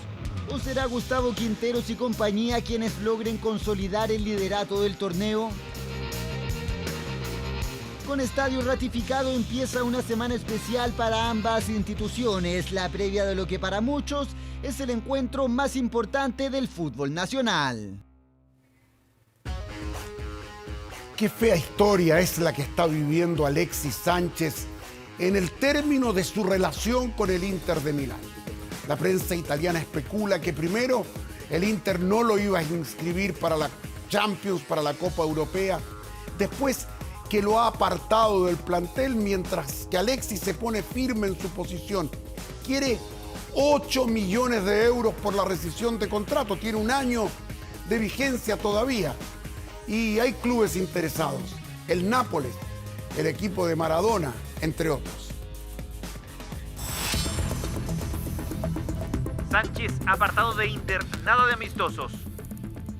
¿O será Gustavo Quinteros y compañía quienes logren consolidar el liderato del torneo? Con estadio ratificado empieza una semana especial para ambas instituciones, la previa de lo que para muchos es el encuentro más importante del fútbol nacional. Qué fea historia es la que está viviendo Alexis Sánchez en el término de su relación con el Inter de Milán. La prensa italiana especula que primero el Inter no lo iba a inscribir para la Champions, para la Copa Europea, después que lo ha apartado del plantel, mientras que Alexis se pone firme en su posición. Quiere 8 millones de euros por la rescisión de contrato, tiene un año de vigencia todavía. Y hay clubes interesados, el Nápoles, el equipo de Maradona, entre otros. Sánchez apartado de Inter, nada de amistosos.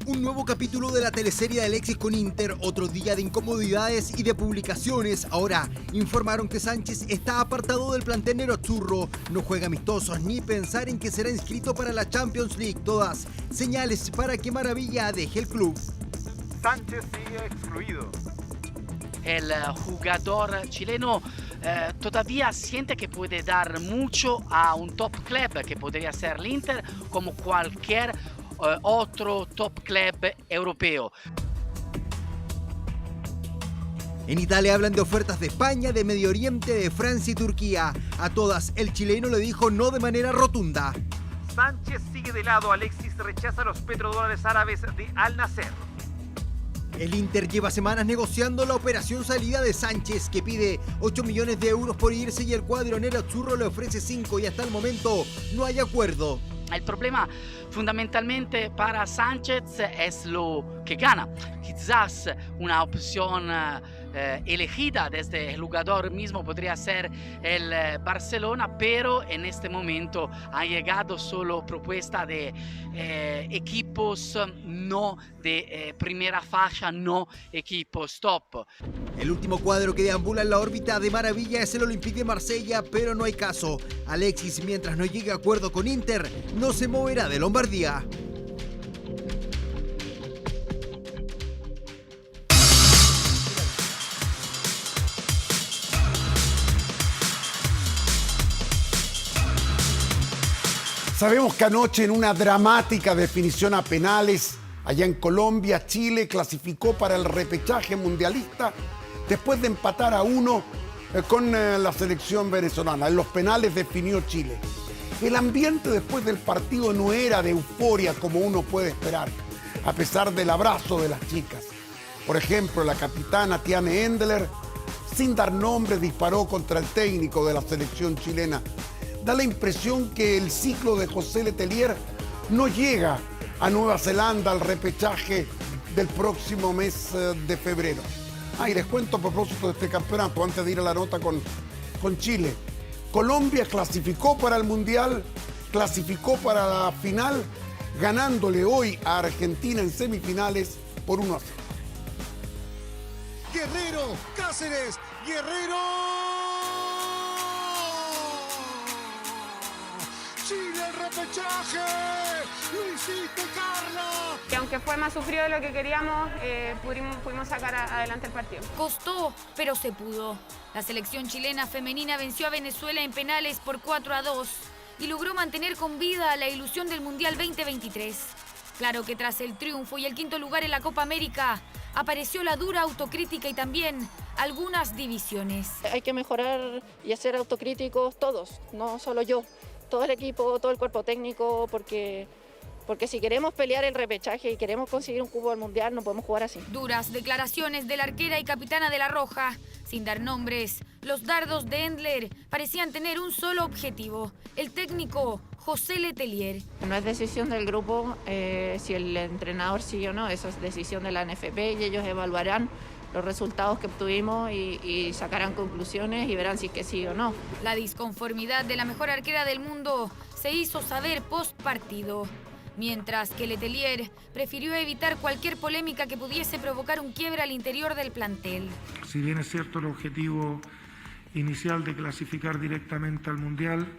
Un nuevo capítulo de la teleserie de Alexis con Inter, otro día de incomodidades y de publicaciones. Ahora informaron que Sánchez está apartado del plantel nerazzurro, no juega amistosos ni pensar en que será inscrito para la Champions League. Todas señales para que Maravilla deje el club. Sánchez sigue excluido. El jugador chileno todavía siente que puede dar mucho a un top club que podría ser el Inter, como cualquier otro top club europeo. En Italia hablan de ofertas de España, de Medio Oriente, de Francia y Turquía. A todas el chileno le dijo no de manera rotunda. Sánchez sigue de lado, Alexis rechaza los petrodólares árabes de Al Nasser. El Inter lleva semanas negociando la operación salida de Sánchez, que pide 8 millones de euros por irse y el cuadro nerazzurro le ofrece 5 y hasta el momento no hay acuerdo. El problema fundamentalmente para Sánchez es lo que gana. Quizás una opción elegida desde el jugador mismo podría ser el Barcelona, pero en este momento ha llegado solo propuesta de equipos no de primera fase, no equipos top. El último cuadro que deambula en la órbita de Maravilla es el Olympique de Marsella, pero no hay caso. Alexis, mientras no llegue a acuerdo con Inter, no se moverá de Lombardía. Sabemos que anoche en una dramática definición a penales, allá en Colombia, Chile clasificó para el repechaje mundialista después de empatar a 1 con la selección venezolana. En los penales definió Chile. El ambiente después del partido no era de euforia como uno puede esperar, a pesar del abrazo de las chicas. Por ejemplo, la capitana Tiane Endler, sin dar nombre, disparó contra el técnico de la selección chilena. Da la impresión que el ciclo de José Letelier no llega a Nueva Zelanda al repechaje del próximo mes de febrero. Y les cuento a propósito de este campeonato, antes de ir a la nota con Chile. Colombia clasificó para el Mundial, clasificó para la final, ganándole hoy a Argentina en semifinales por 1-0. Guerrero, Cáceres, Guerrero. ¡Chile el repechaje! ¡Lo hiciste, Carla! Y aunque fue más sufrido de lo que queríamos, pudimos sacar adelante el partido. Costó, pero se pudo. La selección chilena femenina venció a Venezuela en penales por 4-2 y logró mantener con vida la ilusión del Mundial 2023. Claro que tras el triunfo y el quinto lugar en la Copa América, apareció la dura autocrítica y también algunas divisiones. Hay que mejorar y ser autocríticos todos, no solo yo. Todo el equipo, todo el cuerpo técnico, porque si queremos pelear el repechaje y queremos conseguir un cupo al Mundial, no podemos jugar así. Duras declaraciones de la arquera y capitana de la Roja. Sin dar nombres, los dardos de Endler parecían tener un solo objetivo: el técnico José Letelier. No es decisión del grupo si el entrenador sigue o no, eso es decisión de la NFP y ellos evaluarán los resultados que obtuvimos y sacarán conclusiones y verán si es que sí o no. La disconformidad de la mejor arquera del mundo se hizo saber post partido, mientras que Letelier prefirió evitar cualquier polémica que pudiese provocar un quiebre al interior del plantel. Si bien es cierto el objetivo inicial de clasificar directamente al Mundial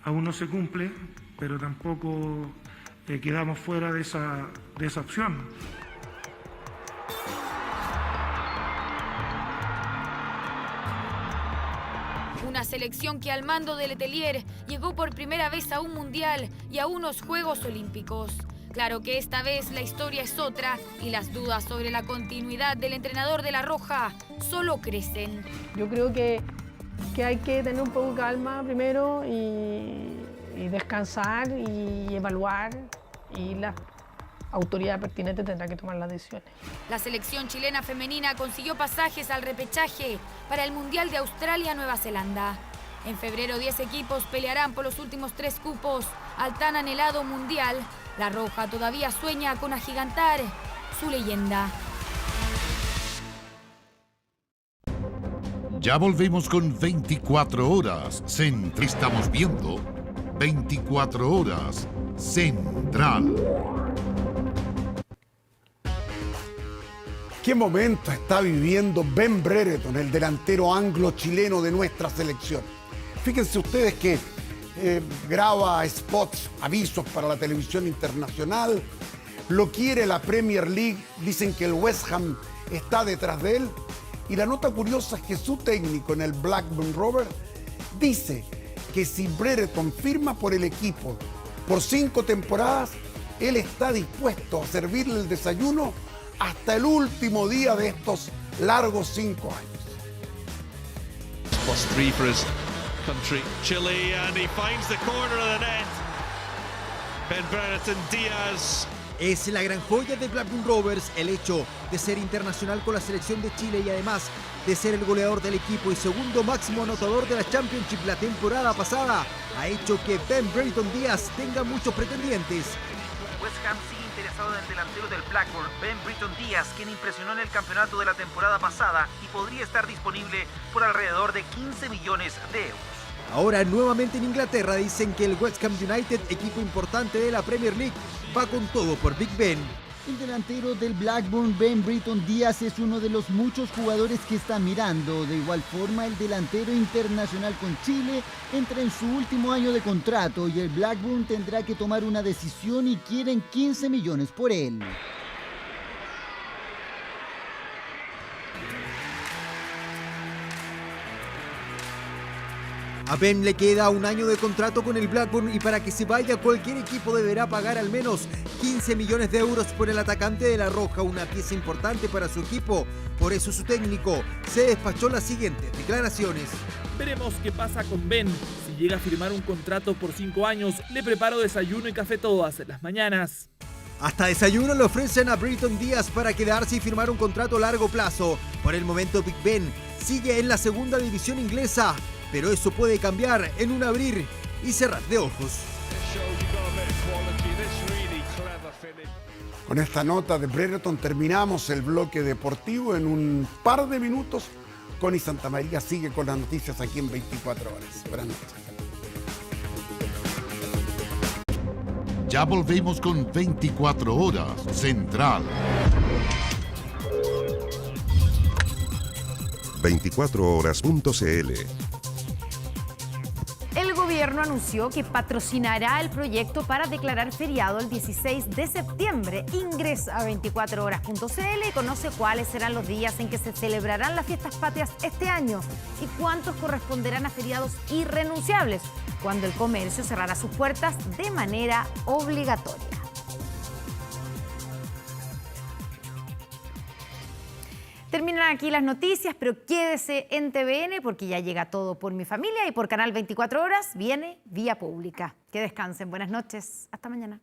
aún no se cumple, pero tampoco quedamos fuera de esa opción. Una selección que al mando de Letelier llegó por primera vez a un mundial y a unos Juegos Olímpicos. Claro que esta vez la historia es otra y las dudas sobre la continuidad del entrenador de La Roja solo crecen. Yo creo que hay que tener un poco de calma primero y descansar y evaluar, y la autoridad pertinente tendrá que tomar las decisiones. La selección chilena femenina consiguió pasajes al repechaje para el Mundial de Australia-Nueva Zelanda. En febrero 10 equipos pelearán por los últimos 3 cupos al tan anhelado Mundial. La Roja todavía sueña con agigantar su leyenda. Ya volvemos con 24 horas. Estamos viendo 24 horas Central. ¿Qué momento está viviendo Ben Brereton, el delantero anglo-chileno de nuestra selección? Fíjense ustedes que graba spots, avisos para la televisión internacional, lo quiere la Premier League, dicen que el West Ham está detrás de él, y la nota curiosa es que su técnico en el Blackburn Rovers dice que si Brereton firma por el equipo por 5 temporadas, él está dispuesto a servirle el desayuno hasta el último día de estos largos 5 años. +3 for his country, Chile, and he finds the corner of the net. Ben Brereton Díaz. Es la gran joya de Blackburn Rovers el hecho de ser internacional con la selección de Chile y además de ser el goleador del equipo y segundo máximo anotador de la Championship la temporada pasada. Ha hecho que Ben Brereton Díaz tenga muchos pretendientes. West Ham sigue interesado en el delantero del Blackburn, Ben Brereton Díaz, quien impresionó en el campeonato de la temporada pasada y podría estar disponible por alrededor de 15 millones de euros. Ahora nuevamente en Inglaterra dicen que el West Ham United, equipo importante de la Premier League, va con todo por Big Ben. El delantero del Blackburn, Ben Brereton Díaz, es uno de los muchos jugadores que está mirando. De igual forma, el delantero internacional con Chile entra en su último año de contrato y el Blackburn tendrá que tomar una decisión y quieren 15 millones por él. A Ben le queda un año de contrato con el Blackburn y para que se vaya cualquier equipo deberá pagar al menos 15 millones de euros por el atacante de La Roja, una pieza importante para su equipo. Por eso su técnico se despachó las siguientes declaraciones. Veremos qué pasa con Ben. Si llega a firmar un contrato por 5 años, le preparo desayuno y café todas las mañanas. Hasta desayuno le ofrecen a Brereton Díaz para quedarse y firmar un contrato a largo plazo. Por el momento Big Ben sigue en la segunda división inglesa, pero eso puede cambiar en un abrir y cerrar de ojos. Con esta nota de Brereton terminamos el bloque deportivo. En un par de minutos, Connie Santamaría sigue con las noticias aquí en 24 horas. Buenas noches. Ya volvemos con 24 horas Central. 24horas.cl. El gobierno anunció que patrocinará el proyecto para declarar feriado el 16 de septiembre. Ingresa a 24horas.cl y conoce cuáles serán los días en que se celebrarán las fiestas patrias este año y cuántos corresponderán a feriados irrenunciables, cuando el comercio cerrará sus puertas de manera obligatoria. Terminan aquí las noticias, pero quédese en TVN porque ya llega Todo por mi familia y por Canal 24 Horas viene Vía Pública. Que descansen, buenas noches, hasta mañana.